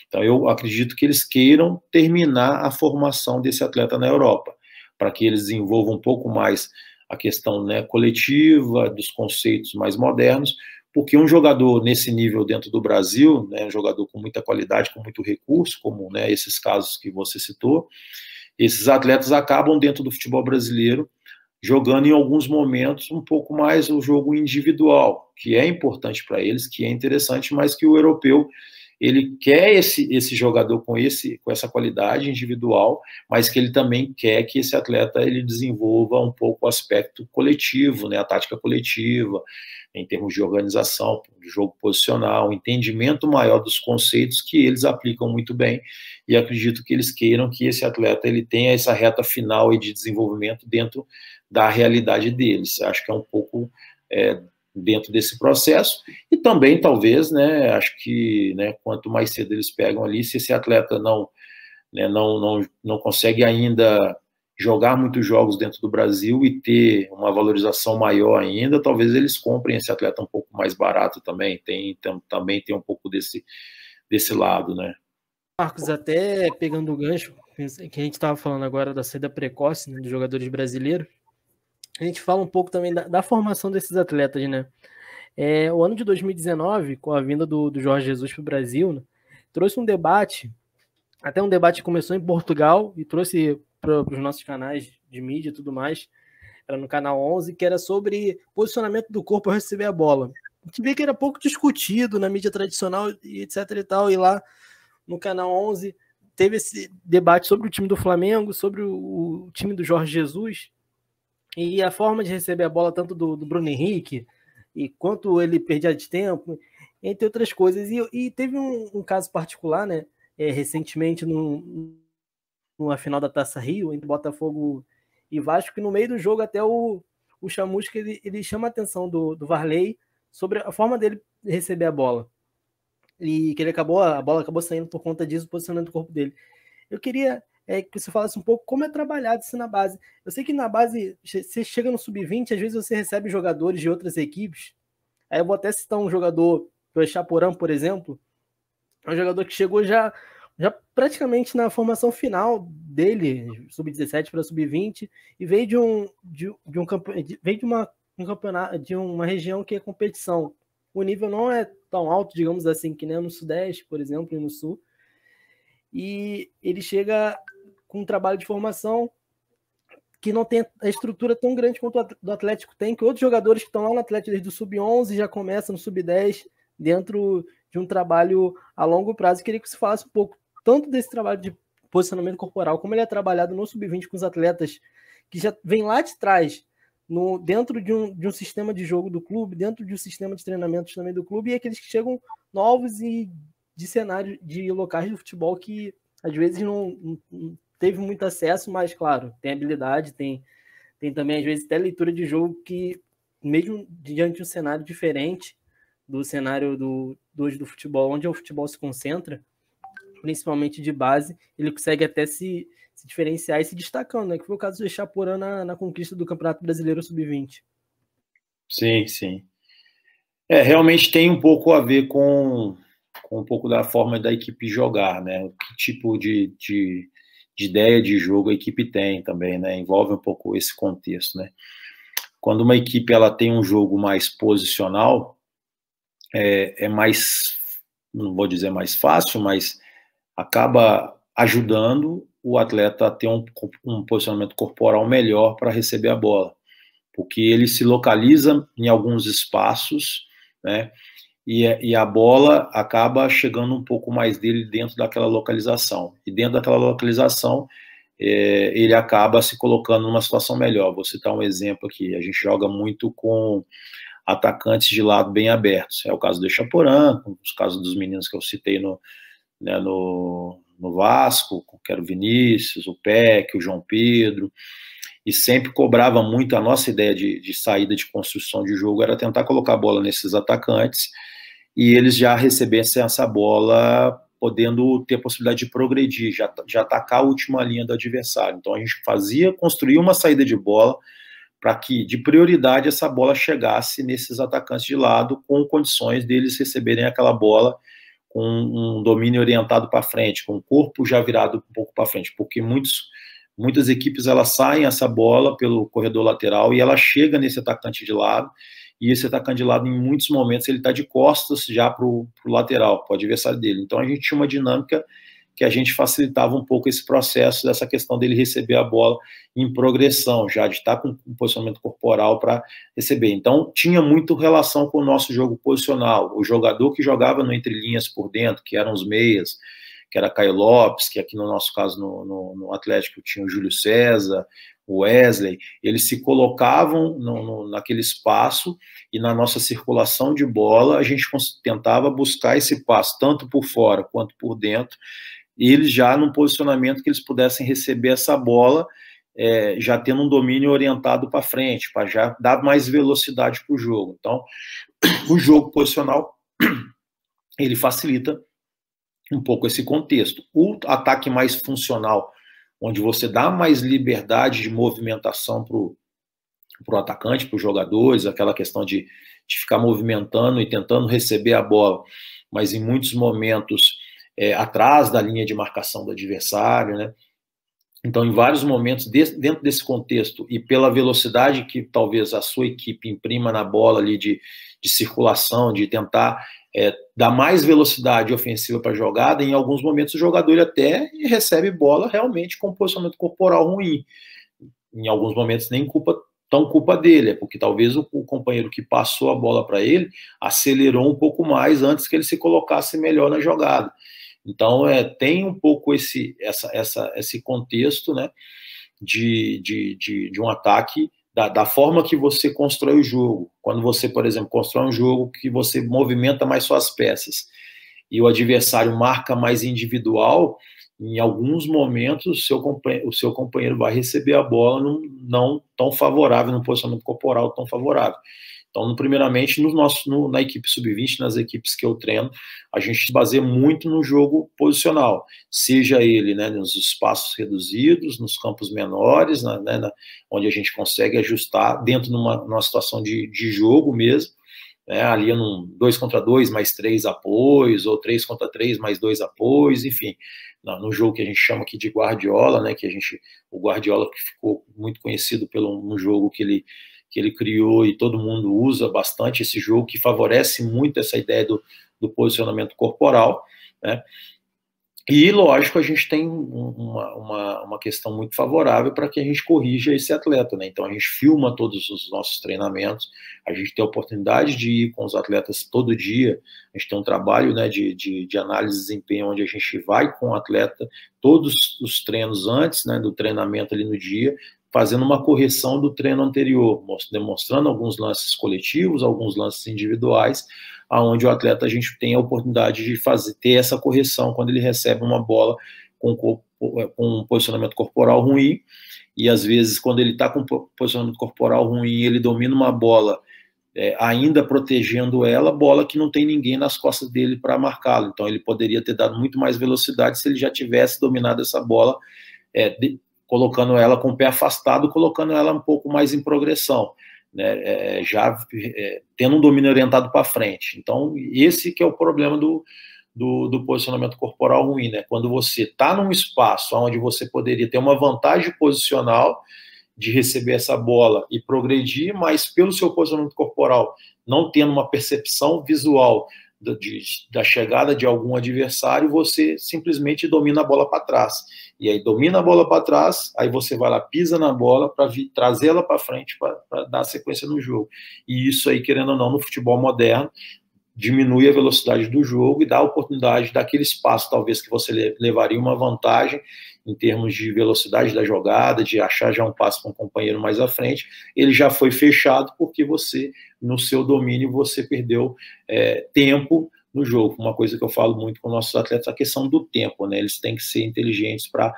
Então eu acredito que eles queiram terminar a formação desse atleta na Europa, para que eles desenvolvam um pouco mais a questão, né, coletiva, dos conceitos mais modernos, porque um jogador nesse nível dentro do Brasil, né, um jogador com muita qualidade, com muito recurso, como, né, esses casos que você citou, esses atletas acabam dentro do futebol brasileiro jogando em alguns momentos um pouco mais o jogo individual, que é importante para eles, que é interessante, mas que o europeu ele quer esse jogador com essa qualidade individual, mas que ele também quer que esse atleta ele desenvolva um pouco o aspecto coletivo, né, a tática coletiva, em termos de organização, de jogo posicional, um entendimento maior dos conceitos que eles aplicam muito bem, e acredito que eles queiram que esse atleta ele tenha essa reta final de desenvolvimento dentro da realidade deles. Acho que é um pouco dentro desse processo, e também talvez, né, acho que, né, quanto mais cedo eles pegam ali, se esse atleta não consegue ainda jogar muitos jogos dentro do Brasil e ter uma valorização maior ainda, talvez eles comprem esse atleta um pouco mais barato também, também tem um pouco desse lado, né. Marcos, até pegando o gancho, que a gente estava falando agora da saída precoce, né, dos jogadores brasileiros, a gente fala um pouco também da formação desses atletas, né? O ano de 2019, com a vinda do Jorge Jesus para o Brasil, né, trouxe um debate, até um debate que começou em Portugal e trouxe para os nossos canais de mídia e tudo mais, era no canal 11, que era sobre posicionamento do corpo ao receber a bola. A gente vê que era pouco discutido na mídia tradicional e etc e tal, e lá no canal 11 teve esse debate sobre o time do Flamengo, sobre o time do Jorge Jesus, e a forma de receber a bola tanto do Bruno Henrique, e quanto ele perdia de tempo, entre outras coisas. E teve um caso particular, né, recentemente, numa final da Taça Rio, entre Botafogo e Vasco, que no meio do jogo até o Chamusca ele chama a atenção do Varley sobre a forma dele receber a bola. E que a bola acabou saindo por conta disso, o posicionamento do corpo dele. Eu queria que você falasse um pouco como é trabalhado isso na base. Eu sei que na base, você chega no sub-20, às vezes você recebe jogadores de outras equipes. Aí eu vou até citar um jogador, o Echaporã, por exemplo, é um jogador que chegou já praticamente na formação final dele, sub-17 para sub-20, e veio veio de uma região que é competição. O nível não é tão alto, digamos assim, que nem no Sudeste, por exemplo, e no Sul. E ele chega com um trabalho de formação que não tem a estrutura tão grande quanto o do Atlético tem, que outros jogadores que estão lá no Atlético desde o sub-11 já começam no sub-10, dentro de um trabalho a longo prazo. Eu queria que você falasse um pouco tanto desse trabalho de posicionamento corporal, como ele é trabalhado no sub-20 com os atletas que já vem lá de trás, dentro de um sistema de jogo do clube, dentro de um sistema de treinamentos também do clube, e aqueles que chegam novos e de cenário de locais do futebol que às vezes não teve muito acesso, mas claro, tem habilidade, tem também às vezes até leitura de jogo que, mesmo diante de um cenário diferente do cenário hoje do futebol, onde o futebol se concentra, principalmente de base, ele consegue até se diferenciar e se destacando, né? Que foi o caso do Echaporã na conquista do Campeonato Brasileiro Sub-20. Sim, sim. Realmente tem um pouco a ver com um pouco da forma da equipe jogar, né? Que tipo de ideia de jogo a equipe tem também, né? Envolve um pouco esse contexto, né? Quando uma equipe ela tem um jogo mais posicional, é mais, não vou dizer mais fácil, mas acaba ajudando o atleta a ter um posicionamento corporal melhor para receber a bola, porque ele se localiza em alguns espaços, né? E a bola acaba chegando um pouco mais dele dentro daquela localização. E dentro daquela localização, ele acaba se colocando numa situação melhor. Vou citar um exemplo aqui. A gente joga muito com atacantes de lado bem abertos. É o caso do Echaporã, os casos dos meninos que eu citei no Vasco, que era o Vinícius, o Peck, o João Pedro. E sempre cobrava muito, a nossa ideia de saída de construção de jogo era tentar colocar a bola nesses atacantes e eles já recebessem essa bola podendo ter a possibilidade de progredir, de atacar a última linha do adversário. Então a gente construía uma saída de bola para que, de prioridade, essa bola chegasse nesses atacantes de lado com condições deles receberem aquela bola com um domínio orientado para frente, com o corpo já virado um pouco para frente, porque muitas equipes elas saem essa bola pelo corredor lateral e ela chega nesse atacante de lado, e esse atacante de lado, em muitos momentos, ele está de costas já para o lateral, para o adversário dele. Então a gente tinha uma dinâmica que a gente facilitava um pouco esse processo dessa questão dele receber a bola em progressão, já de estar com um posicionamento corporal para receber. Então, tinha muito relação com o nosso jogo posicional. O jogador que jogava no entre linhas por dentro, que eram os meias, que era Caio Lopes, que aqui no nosso caso no Atlético tinha o Júlio César, o Wesley, eles se colocavam naquele espaço e na nossa circulação de bola a gente tentava buscar esse passo, tanto por fora quanto por dentro, e eles já num posicionamento que eles pudessem receber essa bola, já tendo um domínio orientado para frente, para já dar mais velocidade para o jogo. Então, o jogo posicional, ele facilita um pouco esse contexto. O ataque mais funcional, onde você dá mais liberdade de movimentação para o atacante, para os jogadores, aquela questão de ficar movimentando e tentando receber a bola, mas em muitos momentos atrás da linha de marcação do adversário, né? Então, em vários momentos, dentro desse contexto, e pela velocidade que talvez a sua equipe imprima na bola ali de circulação, de tentar dar mais velocidade ofensiva para a jogada, em alguns momentos o jogador até recebe bola realmente com posicionamento corporal ruim. Em alguns momentos nem culpa dele, porque talvez o companheiro que passou a bola para ele acelerou um pouco mais antes que ele se colocasse melhor na jogada. Então, tem um pouco esse contexto, né, de um ataque, da forma que você constrói o jogo. Quando você, por exemplo, constrói um jogo que você movimenta mais suas peças e o adversário marca mais individual, em alguns momentos o seu companheiro vai receber a bola não tão favorável, num posicionamento corporal tão favorável. Então, primeiramente, na equipe sub-20, nas equipes que eu treino, a gente se baseia muito no jogo posicional, seja ele, né, nos espaços reduzidos, nos campos menores, onde a gente consegue ajustar dentro de numa situação de jogo mesmo, né, ali num 2 contra 2 mais 3 apoios, ou 3 contra 3 mais 2 apoios, enfim, no jogo que a gente chama aqui de Guardiola, né, o Guardiola que ficou muito conhecido um jogo que ele criou e todo mundo usa bastante esse jogo, que favorece muito essa ideia do posicionamento corporal, né? E, lógico, a gente tem uma questão muito favorável para que a gente corrija esse atleta, né? Então, a gente filma todos os nossos treinamentos, a gente tem a oportunidade de ir com os atletas todo dia, a gente tem um trabalho, né, de análise de desempenho, onde a gente vai com o atleta todos os treinos antes, né, do treinamento ali no dia, fazendo uma correção do treino anterior, demonstrando alguns lances coletivos, alguns lances individuais, aonde o atleta, a gente tem a oportunidade de ter essa correção quando ele recebe uma bola com um posicionamento corporal ruim, e às vezes quando ele está com posicionamento corporal ruim, ele domina uma bola, ainda protegendo ela, bola que não tem ninguém nas costas dele para marcá-lo. Então ele poderia ter dado muito mais velocidade se ele já tivesse dominado essa bola, colocando ela com o pé afastado, colocando ela um pouco mais em progressão, né, tendo um domínio orientado para frente. Então, esse que é o problema do posicionamento corporal ruim, né? Quando você está num espaço onde você poderia ter uma vantagem posicional de receber essa bola e progredir, mas pelo seu posicionamento corporal, não tendo uma percepção visual da chegada de algum adversário, você simplesmente domina a bola para trás. E aí domina a bola para trás, aí você vai lá, pisa na bola para trazê-la para frente para dar sequência no jogo. E isso aí, querendo ou não, no futebol moderno, diminui a velocidade do jogo e dá a oportunidade daquele espaço, talvez, que você levaria uma vantagem em termos de velocidade da jogada, de achar já um passe para um companheiro mais à frente, ele já foi fechado porque você, no seu domínio, você perdeu tempo no jogo. Uma coisa que eu falo muito com nossos atletas, a questão do tempo, né? Eles têm que ser inteligentes para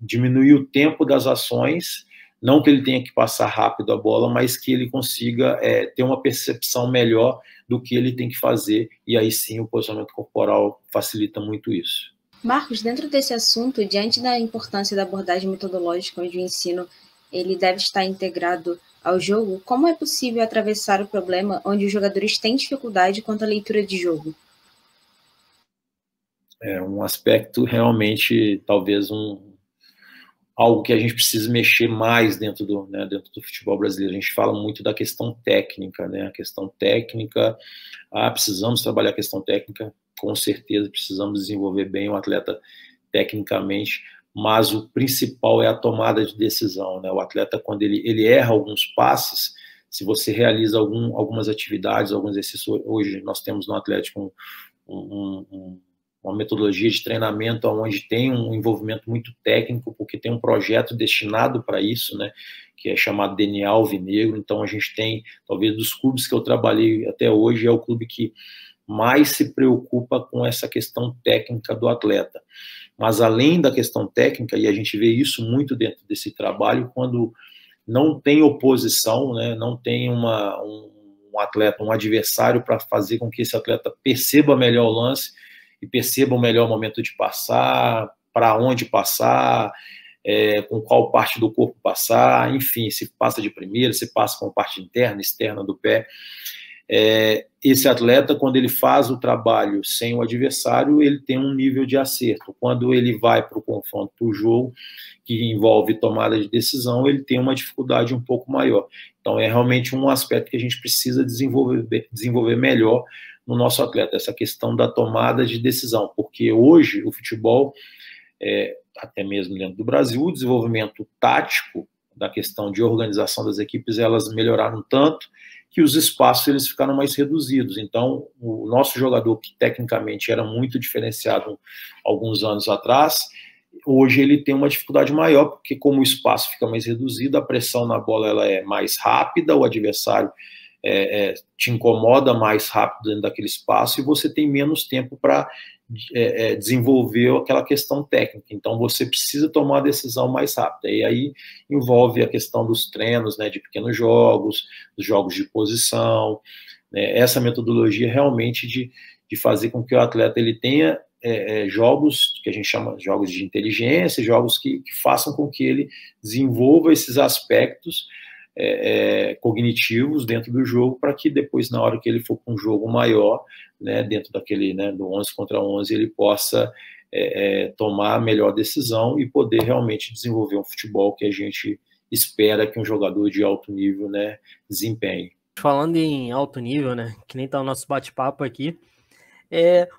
diminuir o tempo das ações, não que ele tenha que passar rápido a bola, mas que ele consiga ter uma percepção melhor do que ele tem que fazer, e aí sim o posicionamento corporal facilita muito isso. Marcos, dentro desse assunto, diante da importância da abordagem metodológica, onde o ensino ele deve estar integrado ao jogo, como é possível atravessar o problema onde os jogadores têm dificuldade quanto à leitura de jogo? É um aspecto realmente, talvez algo que a gente precisa mexer mais dentro do futebol brasileiro. A gente fala muito da questão técnica, né? A questão técnica, precisamos trabalhar a questão técnica. com certeza precisamos desenvolver bem o atleta tecnicamente, mas o principal é a tomada de decisão, né? O atleta, quando ele erra alguns passes, se você realiza algumas atividades, alguns exercícios, hoje nós temos no Atlético uma metodologia de treinamento onde tem um envolvimento muito técnico, porque tem um projeto destinado para isso, né, que é chamado DNA Alvinegro. Então a gente tem, talvez dos clubes que eu trabalhei até hoje, é o clube que mais se preocupa com essa questão técnica do atleta. Mas além da questão técnica, e a gente vê isso muito dentro desse trabalho, quando não tem oposição, né, não tem um atleta, um adversário para fazer com que esse atleta perceba melhor o lance e perceba o melhor momento de passar, para onde passar, com qual parte do corpo passar, enfim, se passa de primeira, se passa com parte interna, externa do pé. Esse atleta, quando ele faz o trabalho sem o adversário, ele tem um nível de acerto. Quando ele vai para o confronto, para o jogo, que envolve tomada de decisão, ele tem uma dificuldade um pouco maior. Então, é realmente um aspecto que a gente precisa desenvolver melhor no nosso atleta, essa questão da tomada de decisão, porque hoje o futebol, até mesmo dentro do Brasil, o desenvolvimento tático da questão de organização das equipes, elas melhoraram tanto que os espaços eles ficaram mais reduzidos. Então, o nosso jogador, que tecnicamente era muito diferenciado alguns anos atrás, hoje ele tem uma dificuldade maior, porque como o espaço fica mais reduzido, a pressão na bola ela é mais rápida, o adversário te incomoda mais rápido dentro daquele espaço e você tem menos tempo para desenvolver aquela questão técnica. Então, você precisa tomar a decisão mais rápida. E aí envolve a questão dos treinos, né, de pequenos jogos, dos jogos de posição, né, essa metodologia realmente de fazer com que o atleta ele tenha jogos que a gente chama de jogos de inteligência, jogos que façam com que ele desenvolva esses aspectos cognitivos dentro do jogo, para que depois, na hora que ele for para um jogo maior, né, dentro daquele, né, do 11 contra 11, ele possa tomar a melhor decisão e poder realmente desenvolver um futebol que a gente espera que um jogador de alto nível, né, desempenhe. Falando em alto nível, né, que nem tá o nosso bate-papo aqui,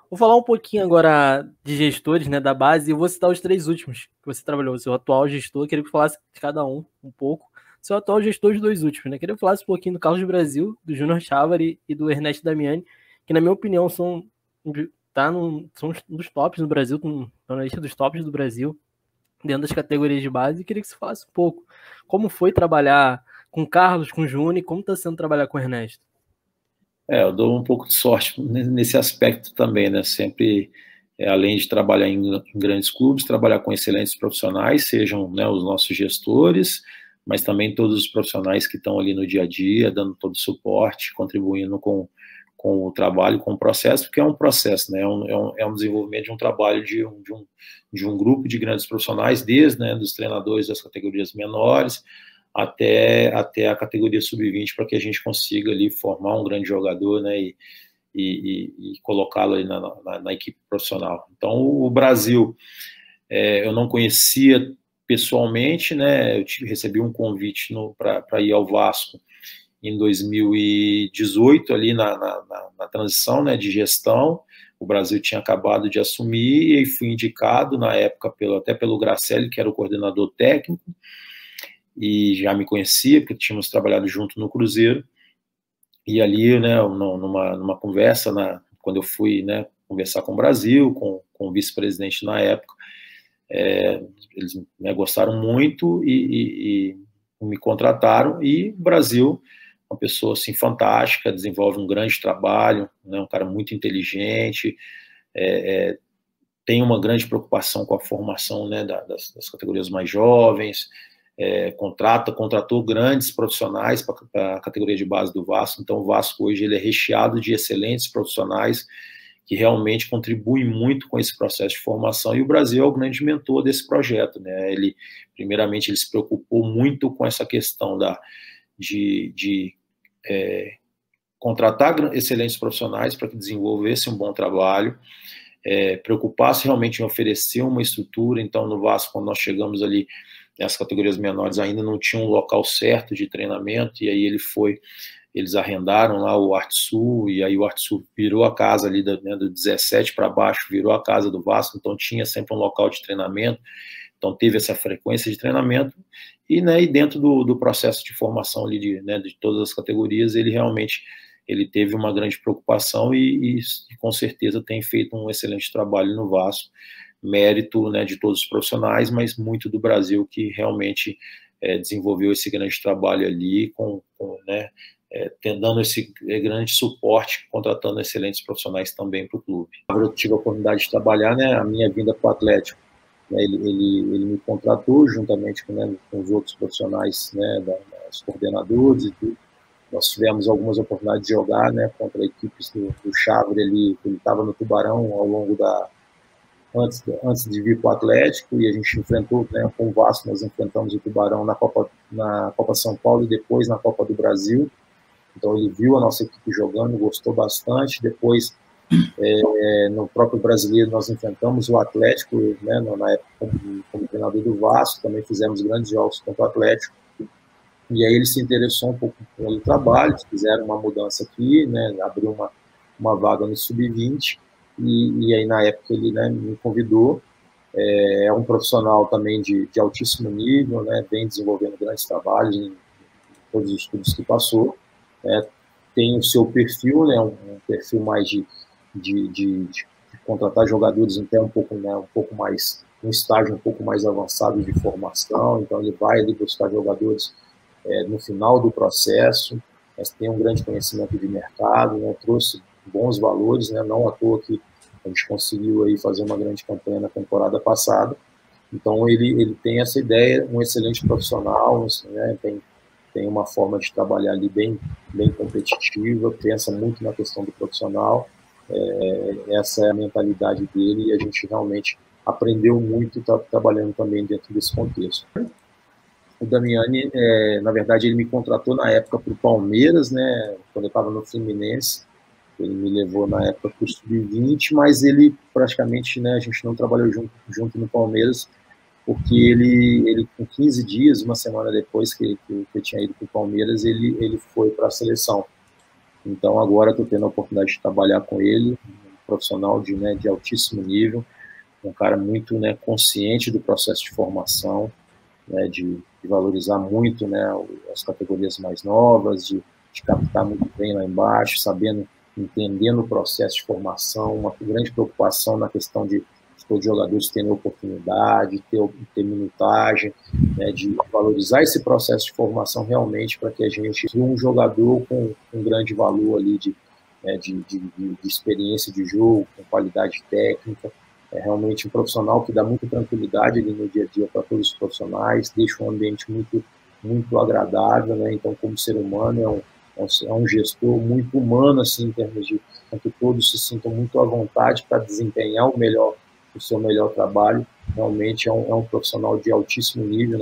vou falar um pouquinho agora de gestores, né, da base, e eu vou citar os 3 últimos que você trabalhou, o seu atual gestor, queria que falasse de cada um pouco, seu atual gestor dos 2 últimos, né? Queria que falasse um pouquinho do Carlos Brasil, do Júnior Chávari e do Ernesto Damiani, que na minha opinião são dos tops no Brasil, estão na lista dos tops do Brasil, dentro das categorias de base, e queria que você falasse um pouco como foi trabalhar com o Carlos, com o Júnior, e como está sendo trabalhar com o Ernesto. Eu dou um pouco de sorte nesse aspecto também, né? Sempre, além de trabalhar em grandes clubes, trabalhar com excelentes profissionais, sejam, né, os nossos gestores, mas também todos os profissionais que estão ali no dia a dia, dando todo o suporte, contribuindo com o trabalho, com o processo, porque é um processo, né? É um desenvolvimento de um trabalho de um grupo de grandes profissionais, desde, né, dos treinadores das categorias menores até a categoria sub-20, para que a gente consiga ali formar um grande jogador, né, e colocá-lo aí na equipe profissional. Então, o Brasil, eu não conhecia pessoalmente, né, eu recebi um convite para ir ao Vasco em 2018, ali na transição, né, de gestão. O Brasil tinha acabado de assumir e fui indicado na época até pelo Gracelli, que era o coordenador técnico, e já me conhecia, porque tínhamos trabalhado junto no Cruzeiro, e ali, né, numa conversa, quando eu fui, né, conversar com o Brasil, com o vice-presidente na época, eles, né, gostaram muito e me contrataram, e o Brasil, uma pessoa assim fantástica, desenvolve um grande trabalho, né, um cara muito inteligente, tem uma grande preocupação com a formação, né, das categorias mais jovens, contratou grandes profissionais para a categoria de base do Vasco. Então o Vasco hoje ele é recheado de excelentes profissionais que realmente contribuem muito com esse processo de formação, e o Brasil é o grande mentor desse projeto, né? Primeiramente, ele se preocupou muito com essa questão de contratar excelentes profissionais para que desenvolvessem um bom trabalho, preocupar-se realmente em oferecer uma estrutura. Então, no Vasco, quando nós chegamos ali, as categorias menores ainda não tinham um local certo de treinamento, e aí eles arrendaram lá o Arte Sul, e aí o Arte Sul virou a casa ali do 17 para baixo, virou a casa do Vasco, então tinha sempre um local de treinamento, então teve essa frequência de treinamento, e dentro do processo de formação ali de todas as categorias, ele realmente teve uma grande preocupação e com certeza tem feito um excelente trabalho no Vasco, mérito de todos os profissionais, mas muito do Brasil que realmente desenvolveu esse grande trabalho ali, dando esse grande suporte, contratando excelentes profissionais também para o clube. Eu tive a oportunidade de trabalhar, a minha vinda para o Atlético, ele me contratou juntamente com os outros profissionais, os coordenadores e tudo. Nós tivemos algumas oportunidades de jogar contra equipes do Chavre, ele estava no Tubarão ao longo antes de vir para o Atlético, e a gente enfrentou, com o Vasco, nós enfrentamos o Tubarão na Copa São Paulo e depois na Copa do Brasil. Então ele viu a nossa equipe jogando, gostou bastante. Depois, no próprio Brasileiro, nós enfrentamos o Atlético, na época como treinador do Vasco, também fizemos grandes jogos contra o Atlético. E aí ele se interessou um pouco pelo trabalho, fizeram uma mudança aqui, abriu uma vaga no Sub-20, e aí na época ele me convidou. É um profissional também de altíssimo nível, vem desenvolvendo grandes trabalhos em todos os clubes que passou. Tem o seu perfil, um perfil mais de contratar jogadores até um pouco mais, um estágio um pouco mais avançado de formação, então ele vai ali buscar jogadores no final do processo, mas tem um grande conhecimento de mercado, trouxe bons valores, não à toa que a gente conseguiu aí fazer uma grande campanha na temporada passada. Então ele tem essa ideia, um excelente profissional, tem uma forma de trabalhar ali bem competitiva, pensa muito na questão do profissional, essa é a mentalidade dele, e a gente realmente aprendeu muito trabalhando também dentro desse contexto. O Damiani, na verdade, ele me contratou na época para o Palmeiras, quando eu estava no Fluminense. Ele me levou na época para o Sub-20, mas ele praticamente, a gente não trabalhou junto no Palmeiras, porque ele com 15 dias, uma semana depois que eu tinha ido para o Palmeiras, ele foi para a seleção. Então agora estou tendo a oportunidade de trabalhar com ele, um profissional de altíssimo nível, um cara muito consciente do processo de formação, de valorizar muito as categorias mais novas, de captar muito bem lá embaixo, entendendo o processo de formação, uma grande preocupação na questão de todos os jogadores terem oportunidade, ter minutagem, de valorizar esse processo de formação realmente para que a gente tenha um jogador com um grande valor ali de experiência de jogo, com qualidade técnica. É realmente um profissional que dá muita tranquilidade ali no dia a dia para todos os profissionais, deixa um ambiente muito, muito agradável, Então, como ser humano, é um gestor muito humano, assim, em termos de que todos se sintam muito à vontade para desempenhar o seu melhor trabalho. Realmente é um profissional de altíssimo nível,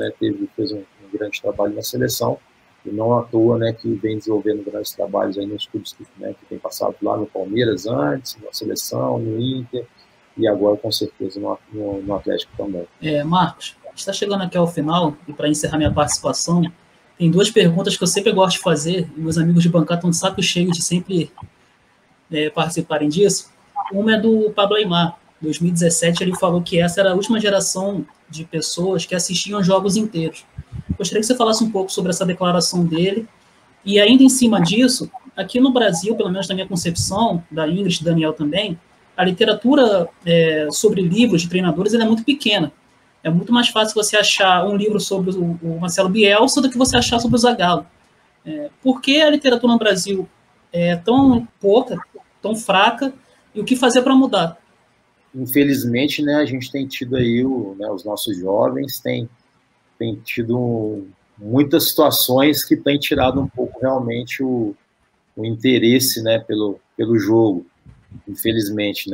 fez um grande trabalho na seleção, e não à toa, que vem desenvolvendo grandes trabalhos aí nos clubes que tem passado lá no Palmeiras antes, na seleção, no Inter, e agora, com certeza, no Atlético também. Marcos, a gente está chegando aqui ao final, e para encerrar minha participação, tem duas perguntas que eu sempre gosto de fazer, e meus amigos de bancada estão de saco cheio de sempre participarem disso. Uma é do Pablo Aimar. Em 2017, ele falou que essa era a última geração de pessoas que assistiam jogos inteiros. Gostaria que você falasse um pouco sobre essa declaração dele, e ainda em cima disso, aqui no Brasil, pelo menos na minha concepção, da Ingrid e Daniel também, a literatura sobre livros de treinadores é muito pequena. É muito mais fácil você achar um livro sobre o Marcelo Bielsa do que você achar sobre o Zagallo. Por que a literatura no Brasil é tão pouca, tão fraca, e o que fazer para mudar? Infelizmente, a gente tem tido aí, os nossos jovens têm tido muitas situações que têm tirado um pouco realmente o interesse pelo jogo. Infelizmente,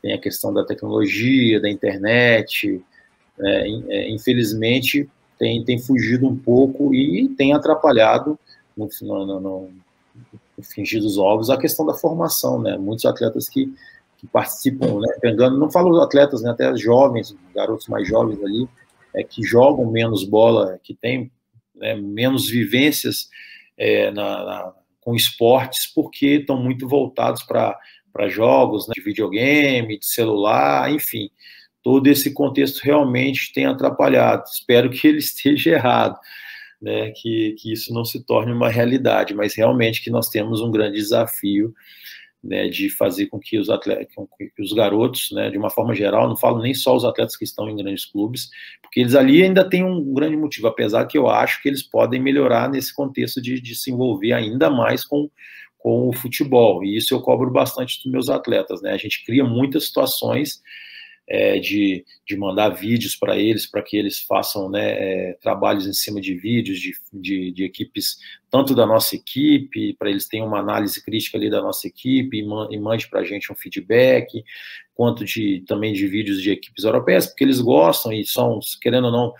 tem a questão da tecnologia, da internet, infelizmente tem fugido um pouco e tem atrapalhado, no fingir dos ovos, a questão da formação, muitos atletas que participam, pegando, não falo atletas, até jovens, garotos mais jovens ali, que jogam menos bola, que têm, né, menos vivências com esportes, porque estão muito voltados para jogos, né, de videogame, de celular, enfim. Todo esse contexto realmente tem atrapalhado. Espero que ele esteja errado, né, que isso não se torne uma realidade, mas realmente que nós temos um grande desafio, né, de fazer com que os atletas, com que os garotos, né, de uma forma geral, não falo nem só os atletas que estão em grandes clubes, porque eles ali ainda têm um grande motivo, apesar que eu acho que eles podem melhorar nesse contexto de se envolver ainda mais com o futebol, e isso eu cobro bastante dos meus atletas, né, a gente cria muitas situações de mandar vídeos para que eles façam, né, trabalhos em cima de vídeos de equipes, tanto da nossa equipe, para eles terem uma análise crítica ali da nossa equipe e mande para a gente um feedback, quanto também de vídeos de equipes europeias, porque eles gostam e são, querendo ou não,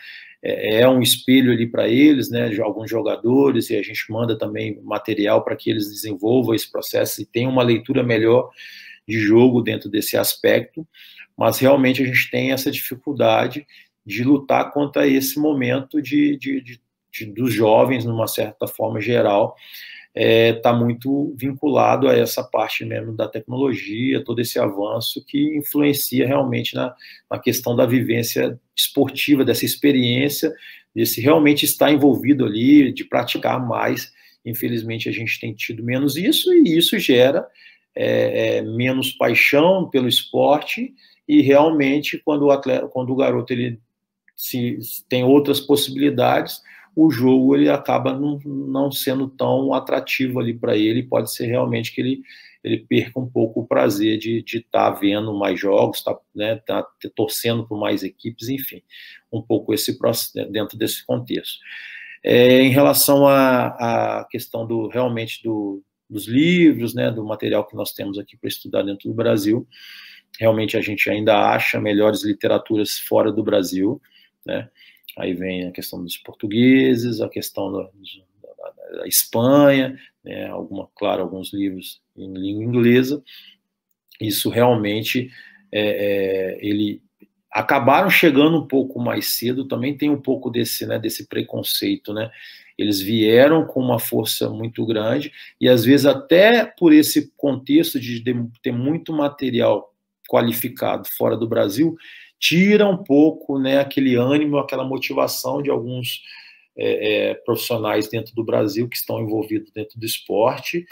um espelho ali para eles, né, de alguns jogadores, e a gente manda também material para que eles desenvolvam esse processo e tenham uma leitura melhor de jogo dentro desse aspecto, mas realmente a gente tem essa dificuldade de lutar contra esse momento dos jovens, numa certa forma geral, está muito vinculado a essa parte mesmo da tecnologia, todo esse avanço que influencia realmente na questão da vivência esportiva, dessa experiência, desse realmente estar envolvido ali, de praticar mais. Infelizmente a gente tem tido menos isso, e isso gera menos paixão pelo esporte, e realmente quando o garoto ele tem outras possibilidades, o jogo ele acaba não sendo tão atrativo ali para ele, pode ser realmente que ele perca um pouco o prazer de estar vendo mais jogos, né, tá torcendo por mais equipes, enfim, um pouco esse processo dentro desse contexto. Em relação à questão realmente dos livros, né, do material que nós temos aqui para estudar dentro do Brasil, realmente a gente ainda acha melhores literaturas fora do Brasil, né? Aí vem a questão dos portugueses, a questão da Espanha, né? Claro, alguns livros em língua inglesa. Isso realmente, ele acabaram chegando um pouco mais cedo, também tem um pouco desse preconceito, né? Eles vieram com uma força muito grande, e às vezes até por esse contexto de ter muito material qualificado fora do Brasil, tira um pouco, né, aquele ânimo, aquela motivação de alguns profissionais dentro do Brasil que estão envolvidos dentro do esporte,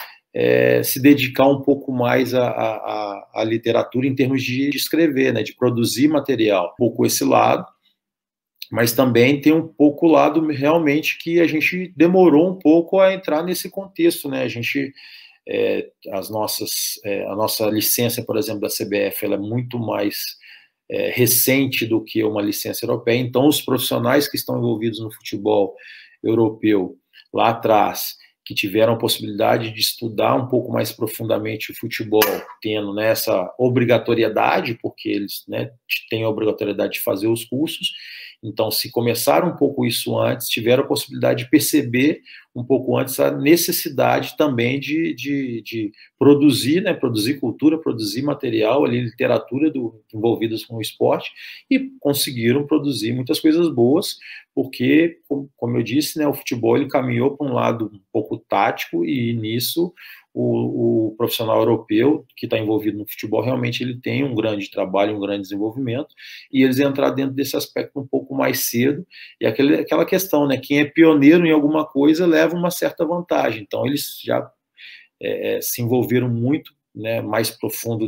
se dedicar um pouco mais à literatura em termos de escrever, né, de produzir material. Um pouco esse lado, mas também tem um pouco o lado realmente que a gente demorou um pouco a entrar nesse contexto, né? A gente a nossa licença, por exemplo, da CBF, ela é muito mais recente do que uma licença europeia, então os profissionais que estão envolvidos no futebol europeu lá atrás, que tiveram a possibilidade de estudar um pouco mais profundamente o futebol, tendo essa obrigatoriedade, porque eles, né, têm a obrigatoriedade de fazer os cursos, então se começaram um pouco isso antes, tiveram a possibilidade de perceber um pouco antes a necessidade também de produzir, né, produzir cultura, produzir material, ali, literatura envolvidas com o esporte, e conseguiram produzir muitas coisas boas, porque, como eu disse, né, o futebol ele caminhou para um lado um pouco tático, e nisso o profissional europeu que está envolvido no futebol realmente ele tem um grande trabalho, um grande desenvolvimento, e eles entraram dentro desse aspecto um pouco mais cedo, e aquela questão, né, quem é pioneiro em alguma coisa leva uma certa vantagem, então eles já se envolveram muito, né, mais profundo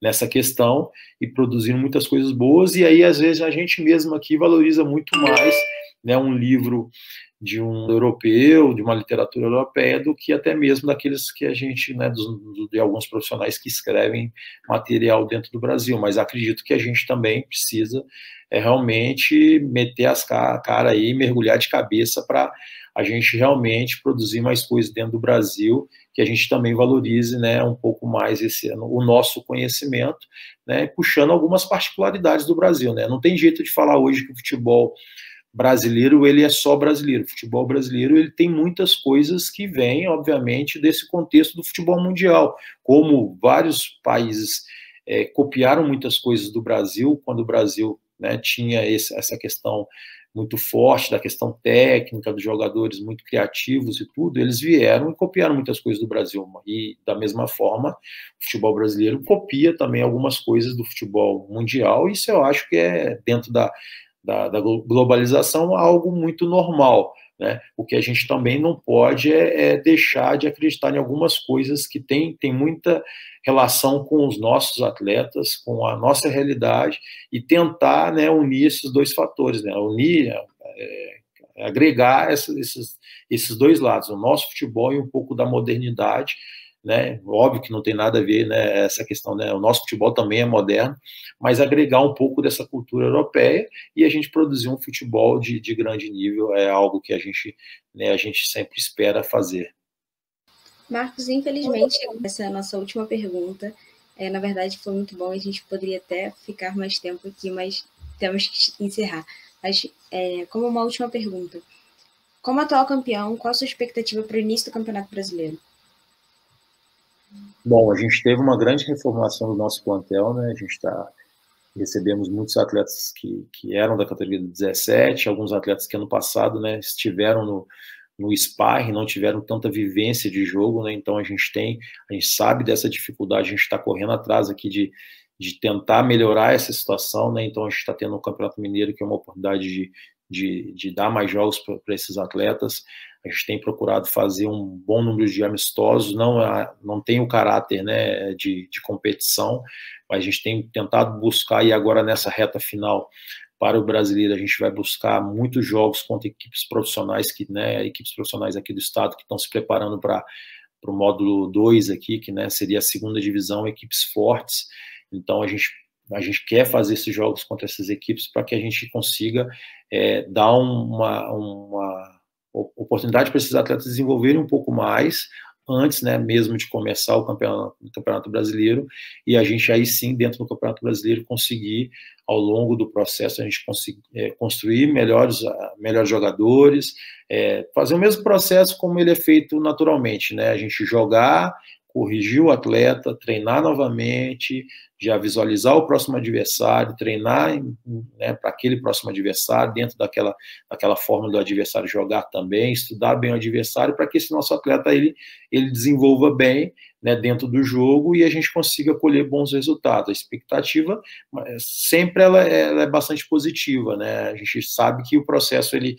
nessa questão, e produziram muitas coisas boas, e aí às vezes a gente mesmo aqui valoriza muito mais, né, um livro de um europeu, de uma literatura europeia, do que até mesmo daqueles que a gente, né, de alguns profissionais que escrevem material dentro do Brasil, mas acredito que a gente também precisa realmente meter as cara aí, mergulhar de cabeça para a gente realmente produzir mais coisas dentro do Brasil, que a gente também valorize, né, um pouco mais o nosso conhecimento, né, puxando algumas particularidades do Brasil, né? Não tem jeito de falar hoje que o futebol brasileiro ele é só brasileiro. O futebol brasileiro ele tem muitas coisas que vêm, obviamente, desse contexto do futebol mundial, como vários países copiaram muitas coisas do Brasil, quando o Brasil, né, tinha essa questão muito forte da questão técnica, dos jogadores muito criativos e tudo, eles vieram e copiaram muitas coisas do Brasil. E, da mesma forma, o futebol brasileiro copia também algumas coisas do futebol mundial, e isso eu acho que é, dentro da globalização, algo muito normal, né? O que a gente também não pode é deixar de acreditar em algumas coisas que tem muita relação com os nossos atletas, com a nossa realidade, e tentar, né, unir esses dois fatores, né? Unir, agregar esses dois lados, o nosso futebol e um pouco da modernidade, né? Óbvio que não tem nada a ver, né, essa questão, né? O nosso futebol também é moderno, mas agregar um pouco dessa cultura europeia e a gente produzir um futebol de grande nível é algo que a gente sempre espera fazer. Marcos, infelizmente, essa é a nossa última pergunta. Na verdade, foi muito bom, a gente poderia até ficar mais tempo aqui, mas temos que encerrar. Mas, como uma última pergunta, como atual campeão, qual a sua expectativa para o início do Campeonato Brasileiro? Bom, a gente teve uma grande reformulação do nosso plantel, né? Recebemos muitos atletas que eram da categoria do 17, alguns atletas que ano passado, né, estiveram no sparring, não tiveram tanta vivência de jogo, né? Então a gente sabe dessa dificuldade, a gente está correndo atrás aqui de tentar melhorar essa situação, né? Então a gente está tendo um Campeonato Mineiro que é uma oportunidade de dar mais jogos para esses atletas. A gente tem procurado fazer um bom número de amistosos, não tem o caráter, né, de competição, mas a gente tem tentado buscar, e agora nessa reta final para o brasileiro, a gente vai buscar muitos jogos contra equipes profissionais, equipes profissionais aqui do estado que estão se preparando para o módulo 2 aqui, que, né, seria a segunda divisão, equipes fortes. Então a gente quer fazer esses jogos contra essas equipes para que a gente consiga dar uma oportunidade para esses atletas desenvolverem um pouco mais antes, né, mesmo de começar o Campeonato Brasileiro, e a gente aí sim, dentro do Campeonato Brasileiro, conseguir, ao longo do processo, a gente construir melhores jogadores, fazer o mesmo processo como ele é feito naturalmente, né, a gente jogar, corrigir o atleta, treinar novamente, já visualizar o próximo adversário, treinar, né, para aquele próximo adversário, dentro daquela forma do adversário jogar também, estudar bem o adversário, para que esse nosso atleta ele desenvolva bem, né, dentro do jogo, e a gente consiga colher bons resultados. A expectativa sempre ela é bastante positiva, né? A gente sabe que o processo ele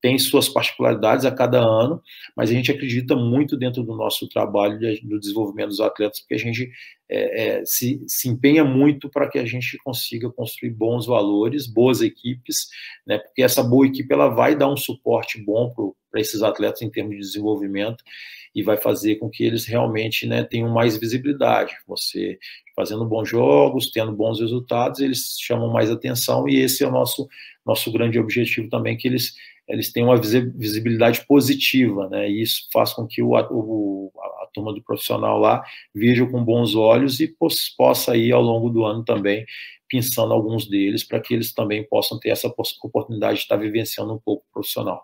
tem suas particularidades a cada ano, mas a gente acredita muito dentro do nosso trabalho do desenvolvimento dos atletas, porque a gente se empenha muito para que a gente consiga construir bons valores, boas equipes, né, porque essa boa equipe ela vai dar um suporte bom para esses atletas em termos de desenvolvimento e vai fazer com que eles realmente, né, tenham mais visibilidade. Você fazendo bons jogos, tendo bons resultados, eles chamam mais atenção, e esse é o nosso grande objetivo também, que eles tenham uma visibilidade positiva, né? E isso faz com que a turma do profissional lá veja com bons olhos e possa ir ao longo do ano também pensando alguns deles, para que eles também possam ter essa oportunidade de estar vivenciando um pouco o profissional.